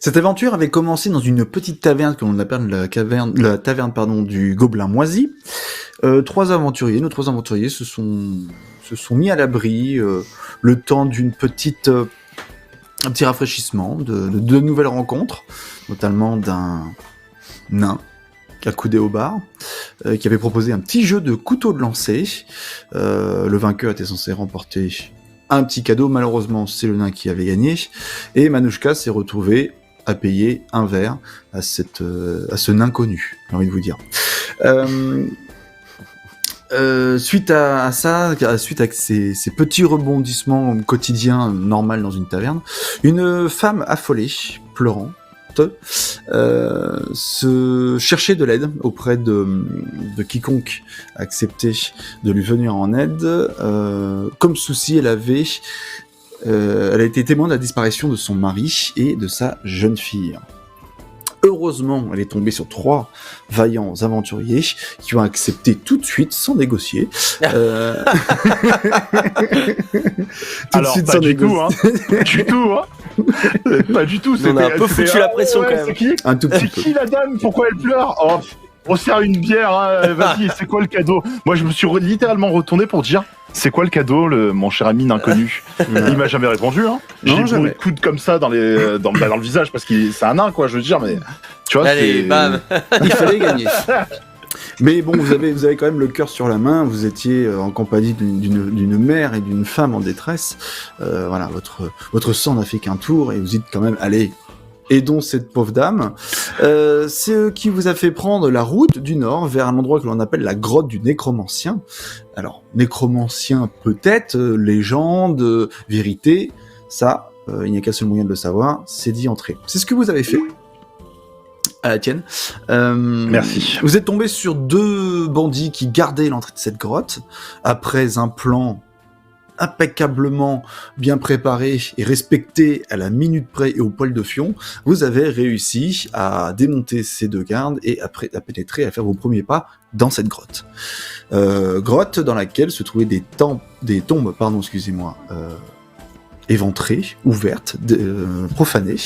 Cette aventure avait commencé dans une petite taverne que l'on appelle la taverne du Gobelin Moisi. Nos trois aventuriers se sont mis à l'abri le temps d'un petit rafraîchissement, de nouvelles rencontres, notamment d'un nain qui a coudé au bar, qui avait proposé un petit jeu de couteau de lancer. Le vainqueur était censé remporter un petit cadeau, malheureusement c'est le nain qui avait gagné, et Manouchka s'est retrouvé à payer un verre à ce nain connu, j'ai envie de vous dire. Suite à ça, suite à ces petits rebondissements quotidiens normaux dans une taverne, une femme affolée, pleurant, se cherchait de l'aide auprès de quiconque acceptait de lui venir en aide. Comme souci, elle a été témoin de la disparition de son mari et de sa jeune fille. Heureusement, elle est tombée sur 3 vaillants aventuriers qui ont accepté tout de suite, sans négocier. Alors, pas du tout, hein. Pas du tout. On a un peu foutu la pression quand même. C'est qui Un tout petit C'est qui la dame? Pourquoi elle pleure? Oh, on sert une bière, hein. Vas-y, c'est quoi le cadeau? Moi, je me suis littéralement retourné pour dire, c'est quoi le cadeau, mon cher ami inconnu? Il m'a jamais répondu, hein. Non, J'ai jamais. le coude comme ça dans le visage parce que c'est un nain, quoi, je veux dire, mais tu vois, Allez, c'est... bam. Il fallait gagner. Mais bon, vous avez quand même le cœur sur la main. Vous étiez en compagnie d'une mère et d'une femme en détresse. Voilà, votre sang n'a fait qu'un tour et vous dites quand même, allez, aidons cette pauvre dame. C'est eux qui vous a fait prendre la route du nord vers un endroit que l'on appelle la grotte du nécromancien. Alors, nécromancien peut-être, légende, vérité, ça, il n'y a qu'un seul moyen de le savoir, c'est d'y entrer. C'est ce que vous avez fait. À la tienne. Merci. Vous êtes tombé sur 2 bandits qui gardaient l'entrée de cette grotte. Après un plan impeccablement bien préparé et respecté à la minute près et au poil de fion, vous avez réussi à démonter ces 2 gardes et à pénétrer, à faire vos premiers pas dans cette grotte. Grotte dans laquelle se trouvaient des tombes, éventrées, ouvertes, profanées.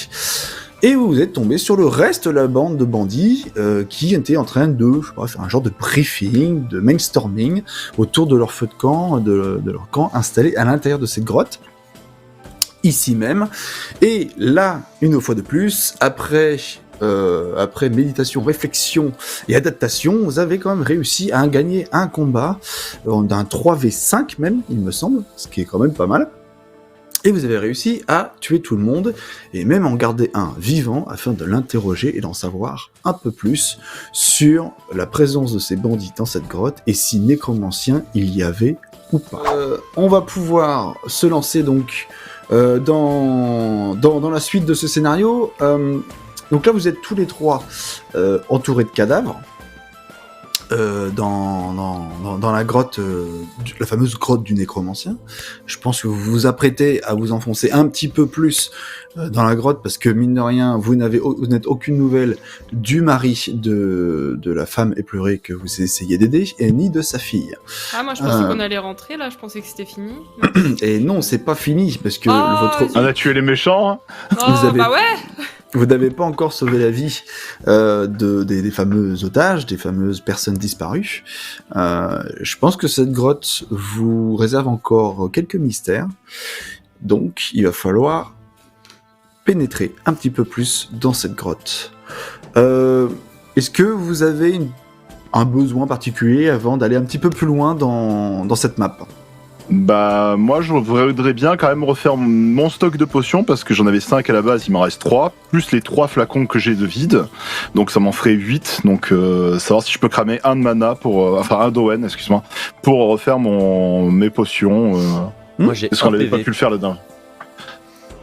Et vous êtes tombé sur le reste de la bande de bandits qui étaient en train de faire un genre de briefing, de brainstorming autour de leur feu de camp, de leur camp installé à l'intérieur de cette grotte, ici même. Et là, une fois de plus, après méditation, réflexion et adaptation, vous avez quand même réussi à gagner un combat d'un 3v5 même, il me semble, ce qui est quand même pas mal. Et vous avez réussi à tuer tout le monde, et même en garder un vivant, afin de l'interroger et d'en savoir un peu plus sur la présence de ces bandits dans cette grotte, et si nécromancien il y avait ou pas. On va pouvoir se lancer donc dans la suite de ce scénario. Donc là vous êtes tous les 3 entourés de cadavres, dans la grotte, la fameuse grotte du nécromancien. Je pense que vous vous apprêtez à vous enfoncer un petit peu plus dans la grotte, parce que mine de rien, vous n'êtes aucune nouvelle du mari de la femme éplorée que vous essayez d'aider, et ni de sa fille. Ah, moi je pensais qu'on allait rentrer là, je pensais que c'était fini. Et non, c'est pas fini, parce que On a tué les méchants, hein. Oh, bah ouais. Vous n'avez pas encore sauvé la vie des fameux otages, des fameuses personnes disparues. Je pense que cette grotte vous réserve encore quelques mystères. Donc, il va falloir pénétrer un petit peu plus dans cette grotte. Est-ce que vous avez un besoin particulier avant d'aller un petit peu plus loin dans cette map ? Bah, moi, je voudrais bien quand même refaire mon stock de potions, parce que j'en avais 5 à la base, il m'en reste 3, plus les 3 flacons que j'ai de vide, donc ça m'en ferait 8, donc savoir si je peux cramer un de mana un d'Owen, excuse-moi, pour refaire mes potions, Moi j'ai parce qu'on un n'avait pas PV. pu le faire là-dedans.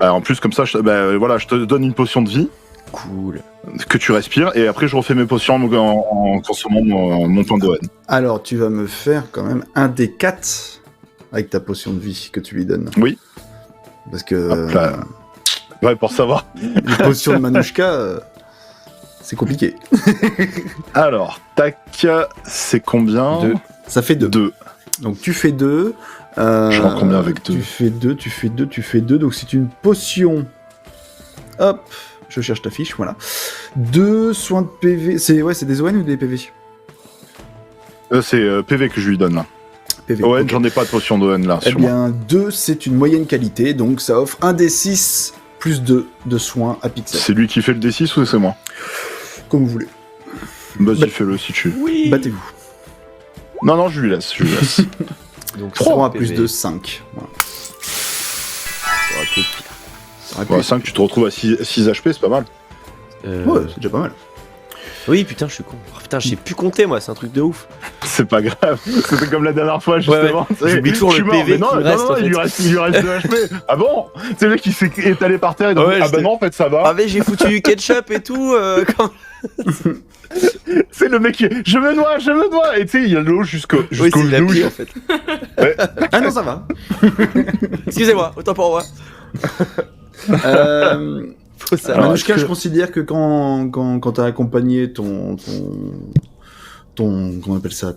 En plus, comme ça, je te donne une potion de vie, Cool. que tu respires, et après je refais mes potions en consommant mon point d'Owen. Alors, tu vas me faire quand même un des 4 avec ta potion de vie que tu lui donnes. Oui. Parce que Hop là. Ouais, pour savoir. les potions de Manouchka, c'est compliqué. Alors, tac, c'est combien? 2. Ça fait 2. 2. Donc tu fais 2. Je rends combien avec 2? Tu fais 2. Donc c'est une potion. Hop. Je cherche ta fiche, voilà. 2 soins de PV. C'est des ON ou des PV? C'est PV que je lui donne là. PV. ON, Ok. j'en ai pas de potion d'ON là. Eh sur moi. bien, 2, c'est une moyenne qualité, donc ça offre 1d6 plus 2 de soins à Pixel. C'est lui qui fait le D6 ou c'est moi? Comme vous voulez. Vas-y, Bah- fais-le si tu veux. Oui. Battez-vous. Non, je lui laisse. Donc 3 PV. plus 2, 5. Voilà. Ça aurait pu être pire. Ça aurait pu Ouais, être- 5, tu te retrouves à 6 HP, c'est pas mal. Ouais, c'est déjà pas mal. Oui, putain, je suis con. Oh, putain, je sais plus compter, moi, c'est un truc de ouf. C'est pas grave. C'était comme la dernière fois, justement. ouais. J'oublie toujours Je suis le mort, PV mais non, qui me non, reste, non, en il lui reste 2 HP. Ah bon? C'est le mec qui s'est étalé par terre et donc, Ouais, ah bah j'étais- non, en fait, ça va. Ah, mais j'ai foutu du ketchup et tout. C'est le mec qui je me noie. Et tu sais, il y a de l'eau jusqu'au Oui, c'est la genou. pire, en fait. Ah non, ça va. Excusez-moi, autant pour moi. Faut ça. Alors, Manouchka, est-ce que- je considère que quand t'as accompagné ton comment on appelle ça,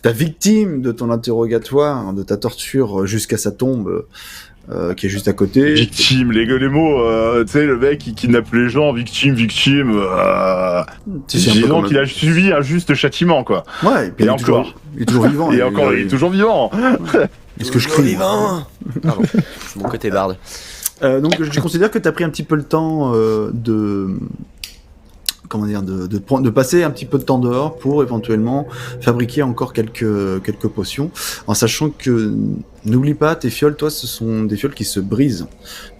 ta victime de ton interrogatoire, de ta torture jusqu'à sa tombe, qui est juste à côté. Victime, les mots, tu sais, le mec qui kidnappe les gens, victime. C'est un peu Disons comme- qu'il a subi un juste châtiment, quoi. Ouais, et puis Et il est encore. toujours vivant. Et encore, il est toujours vivant. Est-ce que je crie? vivant. Pardon, c'est mon côté barde. Donc je considère que tu as pris un petit peu le temps de passer un petit peu de temps dehors pour éventuellement fabriquer encore quelques potions, en sachant que n'oublie pas, tes fioles, toi, ce sont des fioles qui se brisent.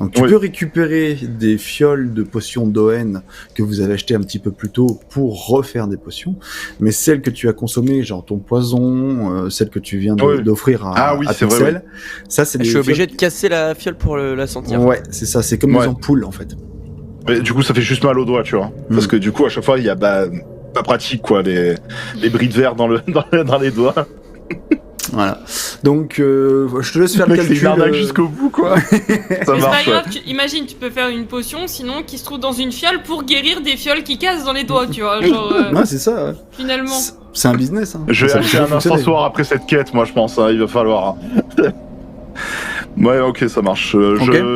Donc tu Oui. peux récupérer des fioles de potions d'ON que vous avez achetées un petit peu plus tôt pour refaire des potions, mais celles que tu as consommées, genre ton poison, celles que tu viens Oui. d'offrir Ah oui, à c'est vrai, Pixel, ça c'est Je des suis obligé fioles- de casser la fiole pour la sentir. Ouais, c'est ça, c'est comme Ouais. des ampoules en fait. Mais du coup, ça fait juste mal aux doigts, tu vois. Parce que du coup, à chaque fois, il y a pas pratique, quoi, les bris de verre dans les doigts. Voilà. Donc, je te laisse faire le Mec, c'est calcul. une arnaque jusqu'au bout, quoi. Ça Mais c'est pas marche, ouais. grave, imagine, tu peux faire une potion sinon qui se trouve dans une fiole pour guérir des fioles qui cassent dans les doigts, tu vois. Genre, Ouais, c'est ça. Ouais. finalement. C'est un business. Hein. Je vais Ça acheter peut un fonctionner. incensoir après cette quête, moi, je pense. Hein, il va falloir. Hein. Ouais, ok, ça marche.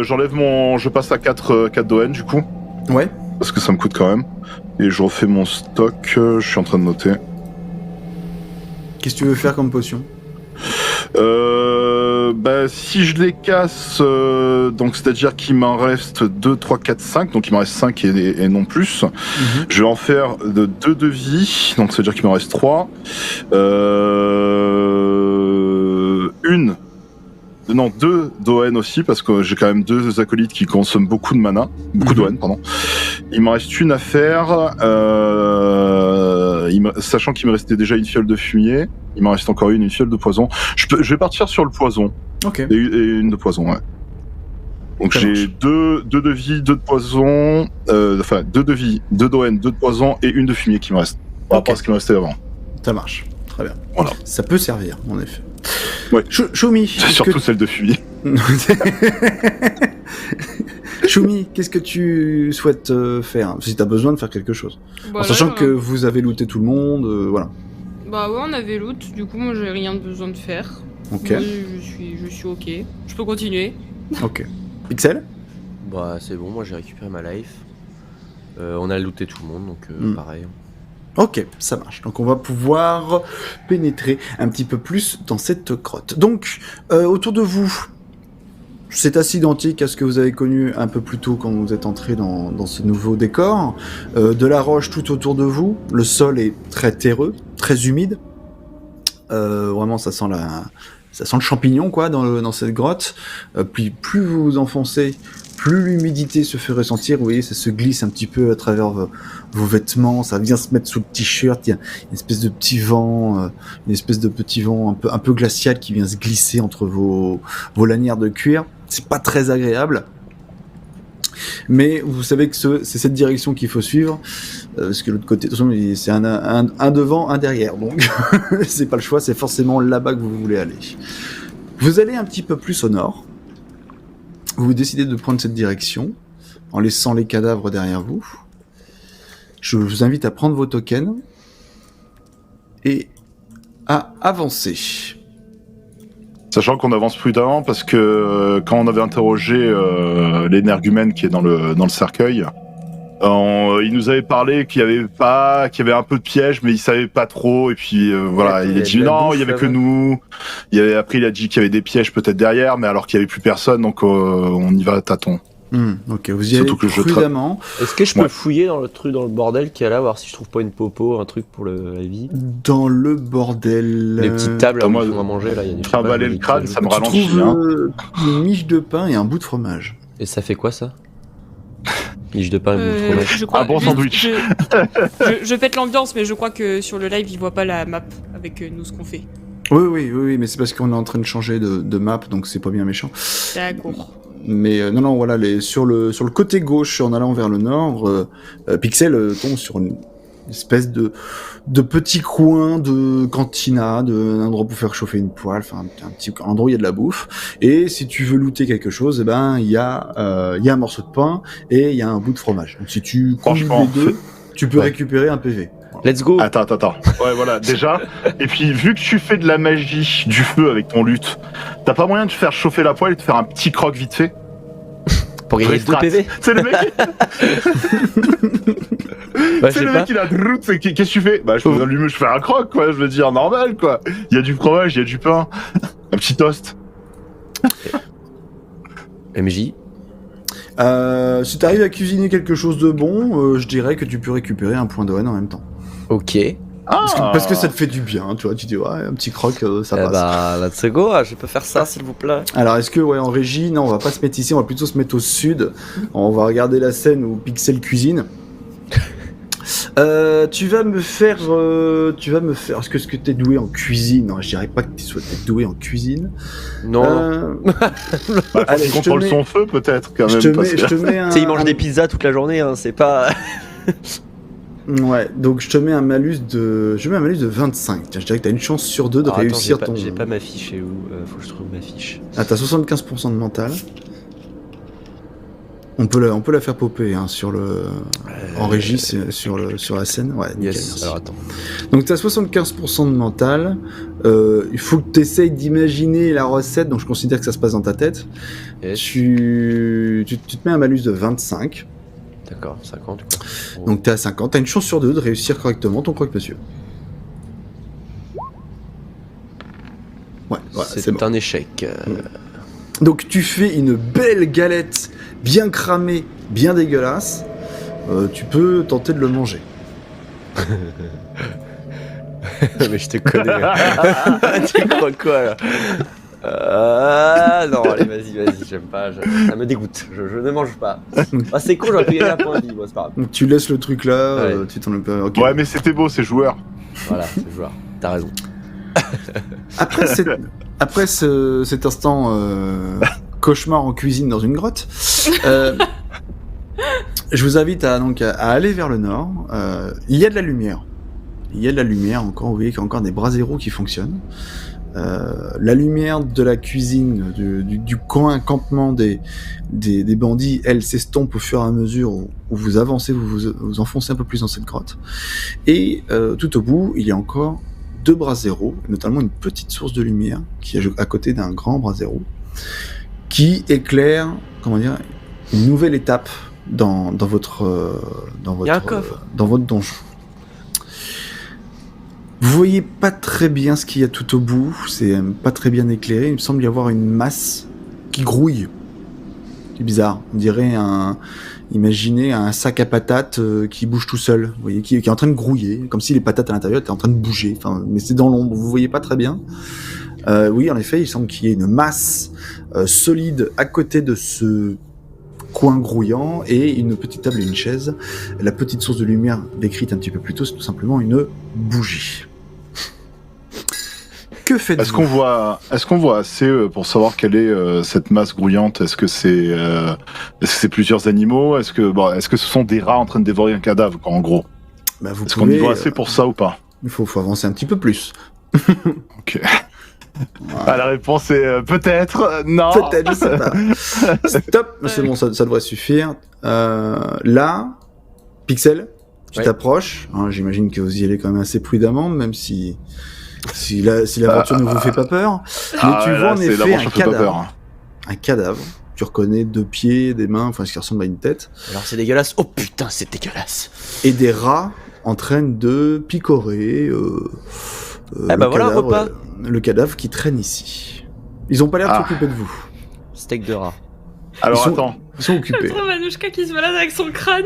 J'enlève je passe à 4 d'ON, du coup. Ouais. Parce que ça me coûte quand même. Et je refais mon stock. Je suis en train de noter. Qu'est-ce que tu veux faire comme potion? Si je les casse, donc c'est-à-dire qu'il m'en reste 2, 3, 4, 5, donc il m'en reste 5 et non plus. Je vais en faire 2 de vie, donc ça veut dire qu'il m'en reste 3. Non, 2 d'ON aussi, parce que j'ai quand même 2 acolytes qui consomment beaucoup de mana. Beaucoup d'ON, pardon. Il m'en reste une à faire. Sachant qu'il me restait déjà une fiole de fumier, il m'en reste encore une fiole de poison. Je vais partir sur le poison. Ok. Et une de poison, ouais. Donc Ça j'ai marche. 2 de vie, 2 de poison, 2 de vie, 2 d'ON, 2 de poison et une de fumier qui me reste. Par rapport à ce qui me restait avant. Ça marche. Très bien. Voilà. Ça peut servir, en effet. Ouais. Choumi. C'est surtout celle de fumier. Choumi, qu'est-ce que tu souhaites faire? Si t'as besoin de faire quelque chose. En Voilà, sachant que vous avez looté tout le monde, voilà. Bah ouais, on avait loot, du coup, moi j'ai rien besoin de faire. Ok. Moi, je suis ok. Je peux continuer. Ok. Pixel? Bah, c'est bon, moi j'ai récupéré ma life. On a looté tout le monde, donc pareil. Ok, ça marche. Donc on va pouvoir pénétrer un petit peu plus dans cette grotte. Donc, autour de vous, c'est assez identique à ce que vous avez connu un peu plus tôt quand vous êtes entré dans ce nouveau décor. De la roche tout autour de vous, le sol est très terreux, très humide. Vraiment, ça sent le champignon quoi dans cette grotte. Puis plus vous vous enfoncez, plus l'humidité se fait ressentir. Vous voyez, ça se glisse un petit peu à travers vos vêtements, ça vient se mettre sous le t-shirt. Il y a une espèce de petit vent, un peu glacial qui vient se glisser entre vos lanières de cuir. C'est pas très agréable. Mais vous savez que c'est cette direction qu'il faut suivre, parce que l'autre côté, de toute façon, c'est un devant, un derrière, donc c'est pas le choix, c'est forcément là-bas que vous voulez aller. Vous allez un petit peu plus au nord, vous décidez de prendre cette direction, en laissant les cadavres derrière vous. Je vous invite à prendre vos tokens, et à avancer. Sachant qu'on avance prudemment parce que quand on avait interrogé l'énergumène qui est dans le cercueil, il nous avait parlé qu'il y avait un peu de piège, mais il savait pas trop. Et puis voilà, il a dit non, il y avait que nous. Après, il a dit qu'il y avait des pièges peut-être derrière, mais alors qu'il y avait plus personne, donc on y va à tâtons. Ok, vous y allez prudemment. Est-ce que je peux fouiller dans le truc, dans le bordel qu'il y a là, voir si je trouve pas une popo, un truc pour la vie? Dans le bordel. Les petites tables où ils font à manger, là, il y a du fromage. Trimballer le crâne, ça me ralentit. Tu trouves une miche de pain et un bout de fromage. Et ça fait quoi ça? Miche de pain et bout de fromage. Je crois, Un bon sandwich. Je pète l'ambiance, mais je crois que sur le live, ils voient pas la map avec nous ce qu'on fait. Oui, mais c'est parce qu'on est en train de changer de map, donc c'est pas bien méchant. D'accord. Mais non, voilà, sur le côté gauche, en allant vers le nord, Pixel tombe sur une espèce de petit coin de cantina, d'un endroit pour faire chauffer une poêle, enfin un petit endroit où il y a de la bouffe. Et si tu veux looter quelque chose, il y a un morceau de pain et il y a un bout de fromage. Donc si tu combines les deux, tu peux récupérer un PV. Let's go. Attends. Ouais, voilà, déjà. Et puis, vu que tu fais de la magie du feu avec ton lutte, t'as pas moyen de faire chauffer la poêle et de faire un petit croc vite fait? Pour gagner 2 PV. C'est le mec. C'est le mec qui a qu'est-ce que tu fais? Bah, je peux allumer, je fais un croc, quoi. Je veux dire, normal, quoi. Il y a du fromage, il y a du pain. Un petit toast. MJ. Si t'arrives à cuisiner quelque chose de bon, je dirais que tu peux récupérer un point d'ON en même temps. Ok. Parce que ça te fait du bien, tu vois, tu dis ouais, un petit croc, ça passe. Bah, let's go, je peux faire ça s'il vous plaît. Alors est-ce que en régie, non, on va pas se mettre ici, on va plutôt se mettre au sud. On va regarder la scène où Pixel cuisine. Tu vas me faire. Est-ce que t'es doué en cuisine? Non, je dirais pas que t'es doué en cuisine. Non. Allez, contrôle son feu peut-être quand même. Je te mets un. Tu sais, il mange des pizzas toute la journée, hein, c'est pas. Ouais, donc je te mets un malus de 25. Tiens, je dirais que t'as une chance sur 2 de réussir ton. J'ai pas ma fiche, et où faut que je trouve ma fiche. Ah, t'as 75% de mental. On peut la faire popper hein, en régie, sur la scène. Ouais, nickel, yes. Alors attends. Donc t'as 75% de mental. Il faut que t'essayes d'imaginer la recette, donc je considère que ça se passe dans ta tête. Yes. Tu te mets un malus de 25. D'accord, 50 quoi. Oh. Donc t'es à 50, t'as une chance sur 2 de réussir correctement ton croque-monsieur. Ouais, voilà, c'est bon. un échec. Donc tu fais une belle galette bien cramée, bien dégueulasse. Tu peux tenter de le manger. Mais je te connais. Tu crois quoi là? Non, allez, vas-y, j'aime pas, ça me dégoûte, je ne mange pas. Ah, c'est con, j'aurais pu y aller à point de vie, moi, c'est pas grave. Donc tu laisses le truc là, ouais. Tu t'en as okay. Ouais, mais c'était beau, c'est joueur. Voilà, c'est joueur, t'as raison. Après cet instant cauchemar en cuisine dans une grotte, je vous invite à aller vers le nord. Il y a de la lumière. Encore, vous voyez qu'il y a encore des braseros qui fonctionnent. La lumière de la cuisine, du coin campement des bandits, elle s'estompe au fur et à mesure où vous avancez, vous enfoncez un peu plus dans cette grotte. Et tout au bout, il y a encore 2 braseros, notamment une petite source de lumière qui est à côté d'un grand brasero, qui éclaire, une nouvelle étape dans votre donjon. Vous voyez pas très bien ce qu'il y a tout au bout, c'est pas très bien éclairé, il me semble y avoir une masse qui grouille. C'est bizarre, on dirait imaginez un sac à patates qui bouge tout seul, vous voyez, qui est en train de grouiller, comme si les patates à l'intérieur étaient en train de bouger, mais c'est dans l'ombre, vous voyez pas très bien. Oui, en effet, il semble qu'il y ait une masse solide à côté de ce coin grouillant et une petite table et une chaise. La petite source de lumière décrite un petit peu plus tôt, c'est tout simplement une bougie. Que faites-vous ? Est-ce qu'on voit assez pour savoir quelle est cette masse grouillante ? Est-ce que c'est plusieurs animaux ? Est-ce que ce sont des rats en train de dévorer un cadavre, en gros ? Est-ce qu'on y voit assez pour ça ou pas ? Il faut avancer un petit peu plus. Ok. Ah, la réponse est peut-être, non. Peut-être, je sais pas. Stop, c'est bon, ça devrait suffire. Là, Pixel, tu t'approches. Hein, j'imagine que vous y allez quand même assez prudemment, même si Si l'aventure ne vous fait pas peur. Mais tu vois en effet un cadavre. Tu reconnais 2 pieds, des mains, enfin ce qui ressemble à une tête. Alors c'est dégueulasse. Oh putain, c'est dégueulasse. Et des rats en train de picorer repas. Le cadavre qui traîne ici. Ils ont pas l'air de s'occuper de vous. Steak de rat. Alors attends. Ils sont occupés. Attends, Manouchka qui se balade avec son crâne.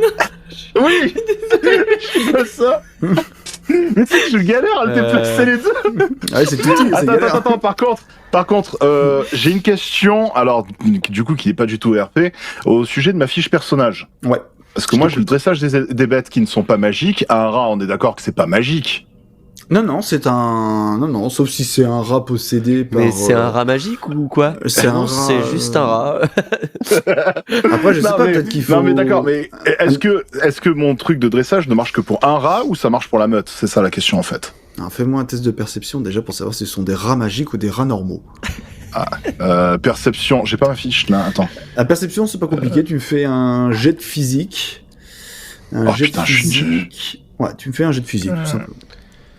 Oui. Je vois ça. Mais tu sais que je galère à le déplacer les deux. Ouais, c'est tout. Attends. Par contre, j'ai une question. Alors, du coup, qui n'est pas du tout RP, au sujet de ma fiche personnage. Ouais. Parce que moi, j'ai le dressage des bêtes qui ne sont pas magiques. Un rat, on est d'accord que c'est pas magique. Non, c'est un... Non, sauf si c'est un rat possédé par... Mais c'est un rat magique ou quoi? C'est juste un rat. Après, je sais pas, peut-être qu'il faut... Non, mais d'accord, mais est-ce que mon truc de dressage ne marche que pour un rat ou ça marche pour la meute? C'est ça la question, en fait. Alors, fais-moi un test de perception, déjà, pour savoir si ce sont des rats magiques ou des rats normaux. Perception, j'ai pas ma fiche, là, attends. La perception, c'est pas compliqué, tu me fais un jet de physique. Ouais, tu me fais un jet de physique, tout simplement.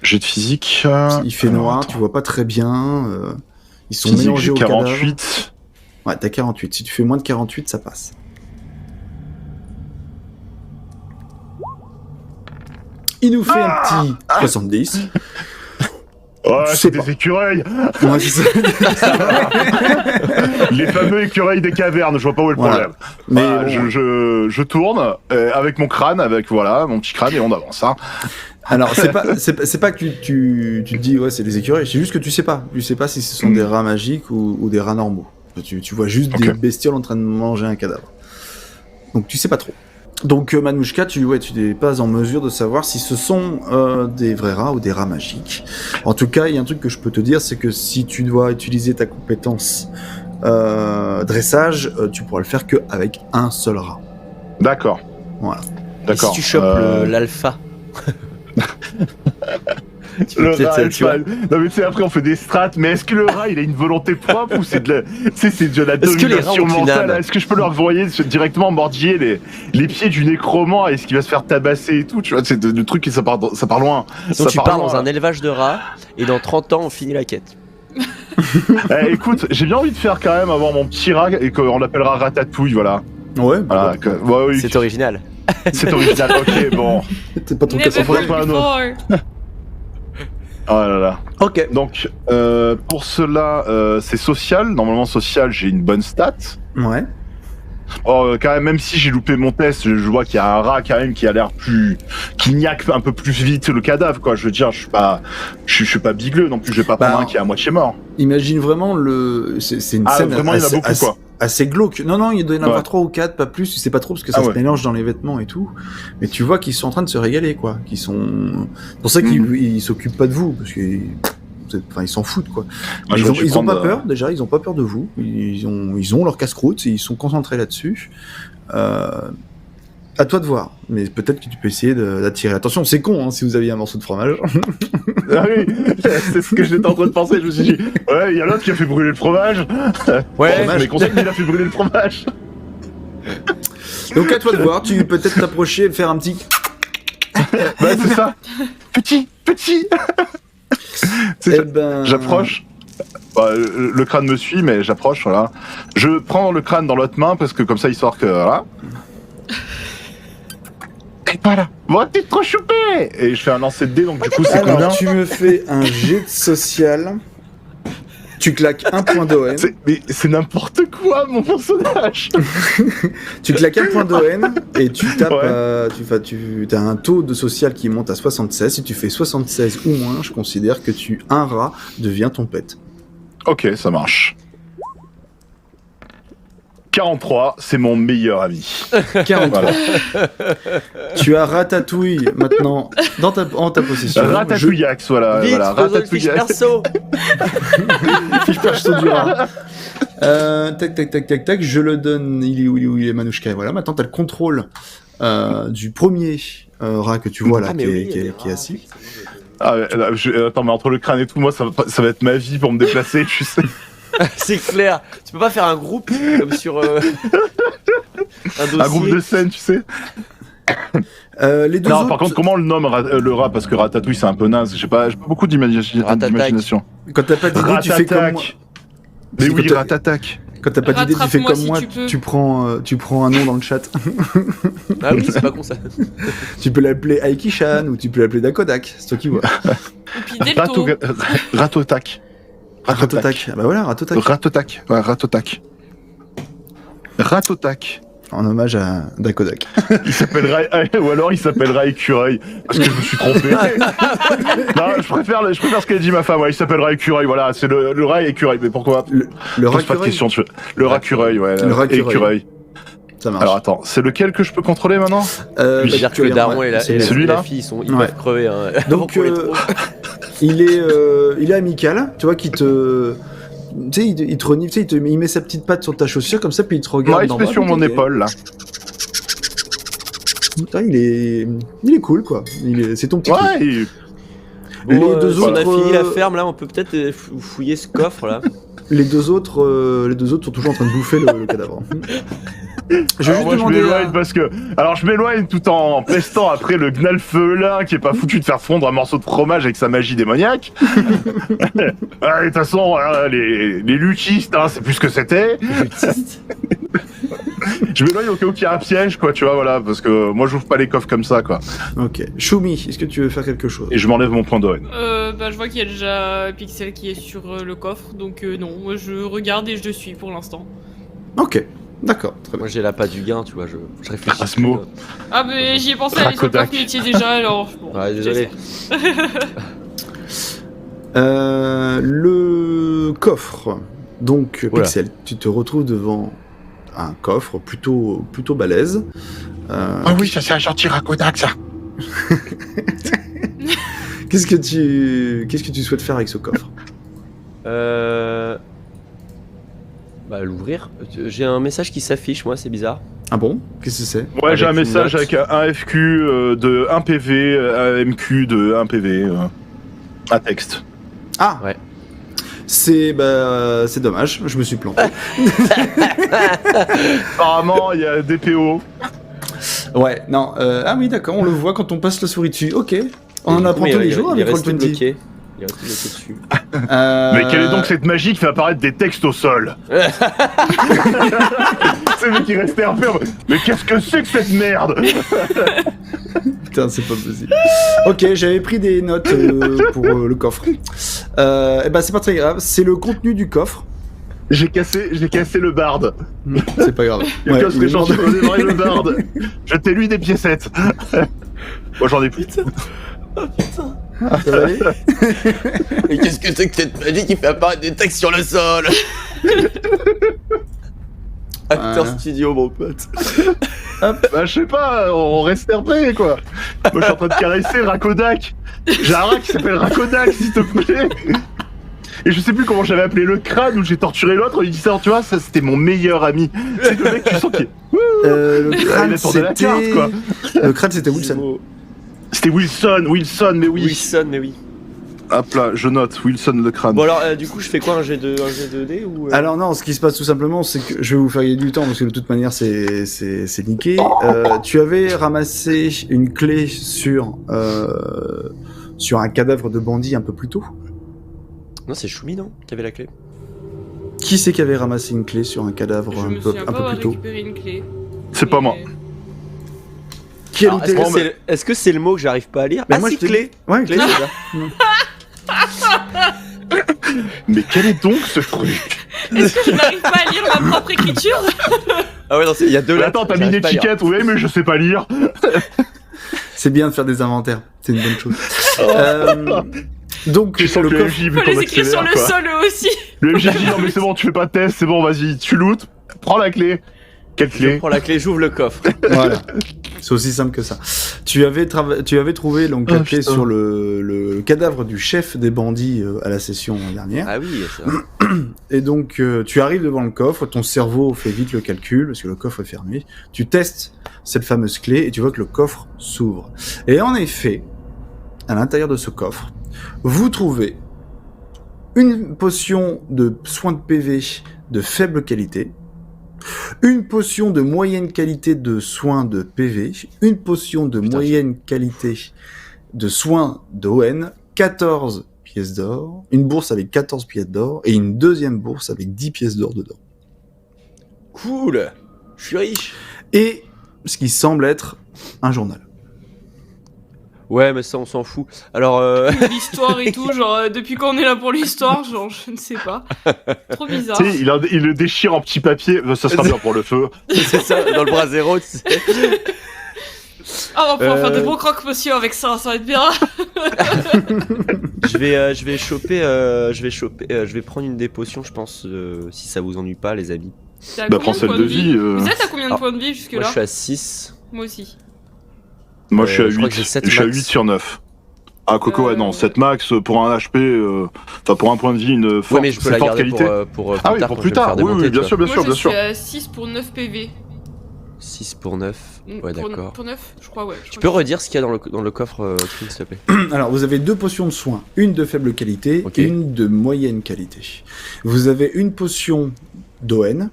Jet de physique. Il fait noir, tu vois pas très bien. Ils sont physique, mélangés au 48. cadavre. Ouais, t'as 48. Si tu fais moins de 48, ça passe. Il nous fait un petit 70. Ouais, c'est des écureuils. Ouais, c'est ça. Les fameux écureuils des cavernes, je vois pas où est le problème. Mais voilà, je tourne avec mon crâne, avec mon petit crâne et on avance. Hein. Alors, c'est pas que tu te dis, ouais, c'est des écureuils, c'est juste que tu sais pas. Tu sais pas si ce sont des rats magiques ou des rats normaux. Tu vois juste des bestioles en train de manger un cadavre. Donc, tu sais pas trop. Donc, Manouchka, tu n'es pas en mesure de savoir si ce sont des vrais rats ou des rats magiques. En tout cas, il y a un truc que je peux te dire, c'est que si tu dois utiliser ta compétence dressage, tu pourras le faire qu'avec un seul rat. D'accord. Voilà. D'accord. Et si tu chopes l'alpha le rat alpha. Non mais tu sais, après on fait des strats, mais est-ce que le rat il a une volonté propre ou c'est de la domination mentale? Est-ce que je peux leur envoyer directement mordiller les pieds du nécromant? Est-ce qu'il va se faire tabasser et tout? Tu vois, c'est le truc qui ça part loin. Donc tu pars dans un élevage de rats et dans 30 ans on finit la quête. Écoute, j'ai bien envie de faire quand même avoir mon petit rat et qu'on l'appellera Ratatouille, voilà. Ouais, voilà, oui. C'est original. C'est original, ok, bon. T'es pas ton cas, ça pourrait pas un autre. Oh là là. Ok. Donc, pour cela, c'est social. Normalement, social, j'ai une bonne stat. Ouais. Oh, quand même si j'ai loupé mon test, je vois qu'il y a un rat quand même qui a l'air qui niaque un peu plus vite le cadavre, quoi. Je veux dire, je suis pas bigleux non plus. Je vais pas prendre un qui est à moitié mort. Imagine vraiment c'est une scène vraiment, il y en a beaucoup, quoi. Assez glauque. Non, il doit y en avoir 3 ou 4, pas plus, tu sais pas trop parce que ça se mélange dans les vêtements et tout. Mais tu vois qu'ils sont en train de se régaler, quoi. C'est pour ça qu'ils s'occupent pas de vous, parce qu'ils s'en foutent, quoi. Ils ont pas peur, déjà, ils ont pas peur de vous. Ils ont leur casse-croûte, ils sont concentrés là-dessus. À toi de voir, mais peut-être que tu peux essayer d'attirer. Attention, c'est con, hein, si vous aviez un morceau de fromage. Ah oui, c'est ce que j'étais en train de penser. Je me suis dit, ouais, il y a l'autre qui a fait brûler le fromage. Ouais, mais conseille qu'il a fait brûler le fromage. Donc à toi de voir, tu peux peut-être t'approcher et faire un petit. Bah c'est ça. Petit. J'approche. Bah, le crâne me suit, mais j'approche, voilà. Je prends le crâne dans l'autre main parce que comme ça, histoire que voilà. Et voilà. Bon, t'es trop choupé. Et je fais un lancer de dés, donc du coup, c'est combien? Tu me fais un jet de social. Tu claques un point d'ON. Mais c'est n'importe quoi, mon personnage. Tu claques un point d'ON et tu tapes. Tu as un taux de social qui monte à 76. Si tu fais 76 ou moins, je considère que un rat devient ton pet. Ok, ça marche. 43, c'est mon meilleur ami. 43. Voilà. Tu as Ratatouille maintenant en ta possession. Ratatouillax, voilà. Vite, voilà. Ratatouillax. Fiche perso du rat. Tac. Je le donne. Il est Manouchka. Voilà. Maintenant, t'as le contrôle du premier rat que tu vois là, qui est assis. Attends, mais entre le crâne et tout, moi, ça va être ma vie pour me déplacer, tu sais. C'est clair. Tu peux pas faire un groupe comme sur un dossier. Un groupe de scène, tu sais. Les deux Non, autres... par contre, comment on le nomme le rat? Parce que Ratatouille, c'est un peu naze. J'ai pas beaucoup d'imagination. Quand t'as pas d'idée, tu fais comme moi. Mais Parce que oui, t'as- Ratatac. Quand t'as pas d'idée, tu fais Rattrape-moi comme si moi, tu peux. tu prends un nom dans le chat. Ah oui, c'est pas con ça. Tu peux l'appeler Aiki-chan ou tu peux l'appeler Dakodak, c'est toi qui vois. Ou puis Delto. Ratotac. Ratotak. Ah bah voilà, Ratotak. Ratotac. Ouais, Ratotac. Ratotac. En hommage à Dakodak. Il s'appellera, ou alors il s'appellera Écureuil, parce que je me suis trompé. Non, je préfère ce qu'a dit ma femme, ouais, il s'appellera Écureuil, voilà, c'est le rat et Écureuil, mais pourquoi? Le Pose pas de rat question, tu veux. Le rat Écureuil, ouais. Le rat Écureuil. Ça marche. Alors attends, c'est lequel que je peux contrôler maintenant? C'est-à-dire que le daron et la celui-là fille, ils Ouais. peuvent crever. Hein, Donc, pour les trop. il est amical, tu vois, qui te... Tu sais, il te renifle, tu sais, il met sa petite patte sur ta chaussure, comme ça, puis il te regarde Ouais, il se met sur mon épaule, là. Putain, il est cool, quoi. C'est ton petit truc. Ouais, il- Les Bon, deux si on a autres, fini la ferme là, on peut peut-être fouiller ce coffre là. Les deux autres sont toujours en train de bouffer le cadavre. Je vais Alors juste moi, je demander m'éloigne parce que... Alors, je m'éloigne tout en pestant après le gnalfelin qui est pas foutu de faire fondre un morceau de fromage avec sa magie démoniaque. Ah, de toute façon, les luchistes, hein, c'est plus ce que c'était. Je m'éloigne au cas où il y a un piège, quoi, tu vois, voilà, parce que moi, j'ouvre pas les coffres comme ça, quoi. Ok. Shumi, est-ce que tu veux faire quelque chose? Et je m'enlève mon point de haine. Bah, je vois qu'il y a déjà Pixel qui est sur le coffre, donc non, moi je regarde et je le suis pour l'instant. Ok. D'accord, très bien. Moi j'ai la pas du gain, tu vois, je réfléchis. Ah, ce mot. Ah, bah j'y ai pensé à aller sur le Rakodak. coffre métier déjà, alors. Bon, Ouais, désolé. je laisse Le coffre. Donc, Voilà. Pixel, tu te retrouves devant un coffre plutôt balèze. Ah oui, ça c'est un gentil Rakodak, ça. Qu'est-ce que tu souhaites faire avec ce coffre? Bah l'ouvrir. J'ai un message qui s'affiche, moi c'est bizarre. Ah bon? Qu'est-ce que c'est? Ouais, j'ai un Avec une message note. avec un FQ de 1 PV, un MQ de 1 PV, un texte. Ah! Ouais. C'est dommage, je me suis planté. Apparemment, il y a des PO. Ouais, non, ah oui, d'accord, on le voit quand on passe la souris dessus. Ok, on en apprend Mais tous les jours il est avec resté Roll20. bloqué. Il est resté bloqué dessus. Mais quelle est donc cette magie qui fait apparaître des textes au sol? C'est lui qui restait un peu. Mais qu'est-ce que c'est que cette merde? Putain, c'est pas possible. Ok, j'avais pris des notes pour le coffre. Eh ben, c'est pas très grave, c'est le contenu du coffre. J'ai cassé le barde. C'est pas grave. Le Ouais, coffre il est est gentil mort pour démarrer le barde. Je t'ai lu des piécettes. Moi j'en ai plus. de- Ça va aller. Mais qu'est-ce que c'est que cette magie qui fait apparaître des textes sur le sol? Acteur studio, mon pote. Bah je sais pas, on reste RP quoi. Moi je suis en train de caresser Rakodak. J'ai un rat qui s'appelle Rakodak s'il te plaît. Et je sais plus comment j'avais appelé le crâne où j'ai torturé l'autre, il dit ça, tu vois, ça c'était mon meilleur ami. C'est le mec, tu sens qu'il... Le il crâne, a tourné la carte, quoi. Le crâne, c'était Wilson. C'était Wilson, mais oui. Wilson, mais oui. Hop là, je note, Wilson le crâne. Bon alors, du coup, je fais quoi, un G2D ou Alors non, ce qui se passe tout simplement, c'est que je vais vous faire gagner du temps parce que de toute manière, c'est niqué. Tu avais ramassé une clé sur un cadavre de bandit un peu plus tôt. Non, c'est Choumi, non, qui avait la clé. Qui c'est qui avait ramassé une clé sur un cadavre Je me un souviens peu pas avoir plus tôt? récupéré une clé. C'est pas moi. Qui a Alors, looté est-ce que c'est le mot que j'arrive pas à lire? Mais Ah, moi, si, je te clé. Ouais, Clé, clé. c'est ça. Mais quel est donc ce truc? Est-ce que je n'arrive pas à lire ma propre écriture? Ah ouais, non, il y a deux Mais lettres. attends, t'as mis une j'arrive pas à lire. étiquette, oui, mais je sais pas lire. C'est bien de faire des inventaires, c'est une bonne chose. Donc Tu sens le que le coffre, MJ, vu Faut qu'on les écrire sur accélère, le quoi. sol eux aussi. Le MJ dit non mais c'est bon, tu fais pas de test, c'est bon, vas-y, tu lootes, prends la clé. Quelle Je clé? prends la clé, j'ouvre le coffre. voilà, c'est aussi simple que ça. Tu avais trouvé donc la Oh, clé putain. sur le cadavre du chef des bandits à la session dernière. Ah oui, c'est vrai. Et donc, tu arrives devant le coffre, ton cerveau fait vite le calcul, parce que le coffre est fermé. Tu testes cette fameuse clé, et tu vois que le coffre s'ouvre. Et en effet, à l'intérieur de ce coffre, vous trouvez une potion de soins de PV de faible qualité, Une potion de moyenne qualité de soins de PV, une potion de Putain, moyenne qualité de soins d'ON, 14 pièces d'or, une bourse avec 14 pièces d'or, et une deuxième bourse avec 10 pièces d'or dedans. Cool. Je suis riche. Et ce qui semble être un journal. Ouais, mais ça, on s'en fout. Alors, L'histoire et tout, genre, depuis quand on est là pour l'histoire, genre, je ne sais pas. Trop bizarre. Tu sais, il le déchire en petit papier. Ça sera bien pour le feu. c'est ça, dans le bras zéro, tu sais. Ah, on va pouvoir faire des bons croque-monsieur avec ça, ça va être bien. Je vais prendre une des potions, je pense, si ça vous ennuie pas, les amis. T'as Bah, combien prends de celle points de vie. Vous êtes à combien de Alors, points de vie jusque-là? Moi, je suis à 6. Moi aussi. Moi, je suis à je crois 8. que j'ai 7 Je suis à max. 8 sur 9. Ah, Coco, ouais, non, 7 max pour un HP, enfin pour un point de vie, une forte, Ouais, mais je peux la forte garder qualité. pour Ah oui, tard, pour quand plus je vais me tard. faire Oui, démonter, oui, bien tu sûr, bien Moi, sûr, je bien suis sûr. à 6 pour 9 PV. vois. 6 pour 9. Ouais, d'accord. Pour 9, je crois, ouais. Tu peux redire ce qu'il y a dans le coffre, Clint, s'il te plaît? Alors, vous avez 2 potions de soins, une de faible qualité, Ok. une de moyenne qualité. Vous avez une potion d'ON,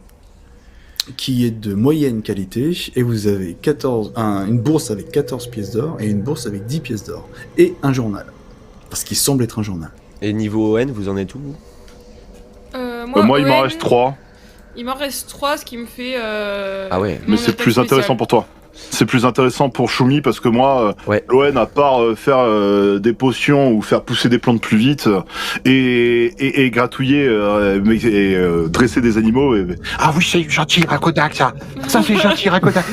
qui est de moyenne qualité, et vous avez une bourse avec 14 pièces d'or, et une bourse avec 10 pièces d'or, et un journal. Parce qu'il semble être un journal. Et niveau ON, vous en êtes où, vous? Moi, il m'en ON, reste 3. Il m'en reste 3, ce qui me fait. Ah ouais. Mais c'est plus intéressant pour toi. C'est plus intéressant pour Shumi parce que moi, Ouais. l'ON, à part faire des potions ou faire pousser des plantes plus vite et gratouiller et dresser des animaux. Ah oui, c'est gentil, Rakodak, ça. Ça, c'est gentil, Rakodak.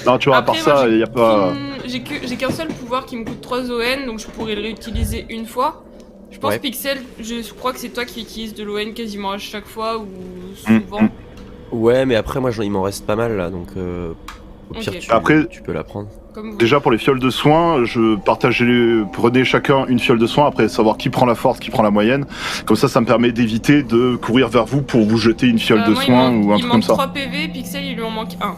Non, tu vois, à part Après, moi, ça, il n'y a pas. J'ai qu'un seul pouvoir qui me coûte 3 ON, donc je pourrais le réutiliser une fois. Je pense Ouais. Pixel, je crois que c'est toi qui utilises de l'ON quasiment à chaque fois ou souvent. Ouais, mais après, moi, il m'en reste pas mal, là, donc au pire, Ok. Après- tu peux la prendre. Comme vous. Déjà pour les fioles de soins, prenez chacun une fiole de soins, après savoir qui prend la forte, qui prend la moyenne. Comme ça me permet d'éviter de courir vers vous pour vous jeter une fiole de moi, soins ou un il truc comme manque ça. 3 PV, Pixel il lui en manque 1.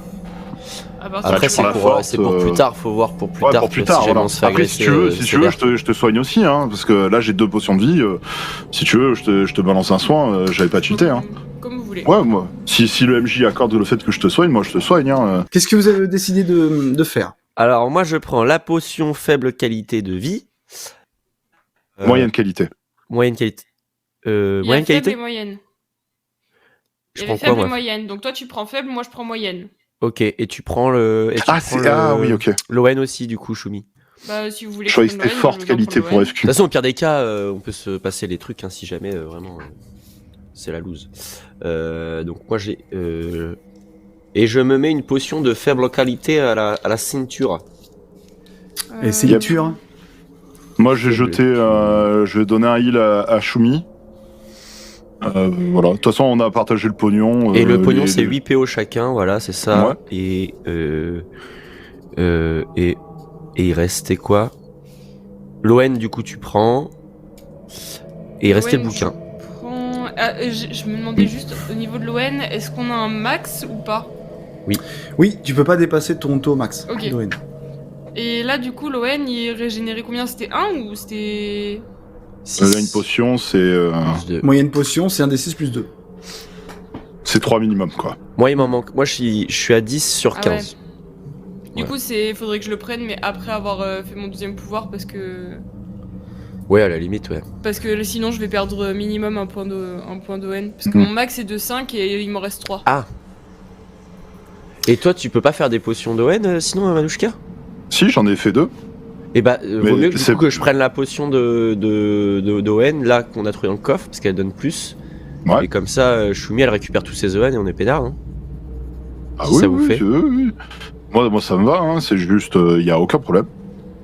Après, tu prends la forte, c'est pour plus tard, faut voir pour plus Ouais, tard. pour plus si tard. jamais Voilà. on se fait Après, agresser, si tu veux, sévère. je te soigne aussi, hein, parce que là j'ai 2 potions de vie. Si tu veux, je te balance un soin. J'avais pas tilté, hein. Comme vous voulez. Ouais, moi. Si le MJ accorde le fait que je te soigne, moi je te soigne, hein. Qu'est-ce que vous avez décidé de faire? Alors, moi, je prends la potion faible qualité de vie. Moyenne qualité. Moyenne qualité. Il y a Moyenne faible et qualité. moyenne. Il Je y prends avait quoi, faible et moi? moyenne. Donc toi tu prends faible, moi je prends moyenne. Ok, et tu prends le. Oui, ok. L'ON aussi, du coup, Shumi. Bah si vous voulez. Je croyais que prendre c'était l'ON, forte je veux bien qualité prendre pour l'ON. De toute FQ. façon, au pire des cas, on peut se passer les trucs, hein, si jamais, vraiment, c'est la loose. Donc moi, j'ai... Et je me mets une potion de faible qualité à la ceinture. Et c'est lecture. Moi j'ai jeté, je vais donner un heal à Shumi. Voilà. De toute façon, on a partagé le pognon. Et le pognon, c'est 8 PO chacun, voilà, c'est ça. Ouais. Et il restait quoi? L'ON, du coup, tu prends. Et il restait le l'ON, bouquin. je me demandais juste au niveau de l'ON, est-ce qu'on a un max ou pas? Oui, tu peux pas dépasser ton taux max. Ok. d'ON. Et là du coup l'ON il régénérait combien? C'était 1 ou c'était... Là, une potion, c'est Moyenne potion, c'est un des 6 plus 2. 3 minimum, quoi. Moi, il m'en manque. Moi, je suis à 10 sur Ah 15. Du Ouais. coup faudrait que je le prenne mais après avoir fait mon deuxième pouvoir parce que Ouais, à la limite, ouais. sinon je vais perdre minimum un point d'ON. Parce que Mhm. mon max est de 5 et il m'en reste 3. Ah. Et toi, tu peux pas faire des potions d'ON, sinon, Manouchka? Si, j'en ai fait 2. Et bah, Mais vaut mieux que, du c'est- coup, que je prenne la potion d'ON, là, qu'on a trouvé dans le coffre, parce qu'elle donne plus. Ouais. Et comme ça, Shumi, elle récupère tous ses ON et on est peinard, hein. Ah Si oui, ça vous fait. oui. Moi, ça me va, hein. C'est juste, il y a aucun problème.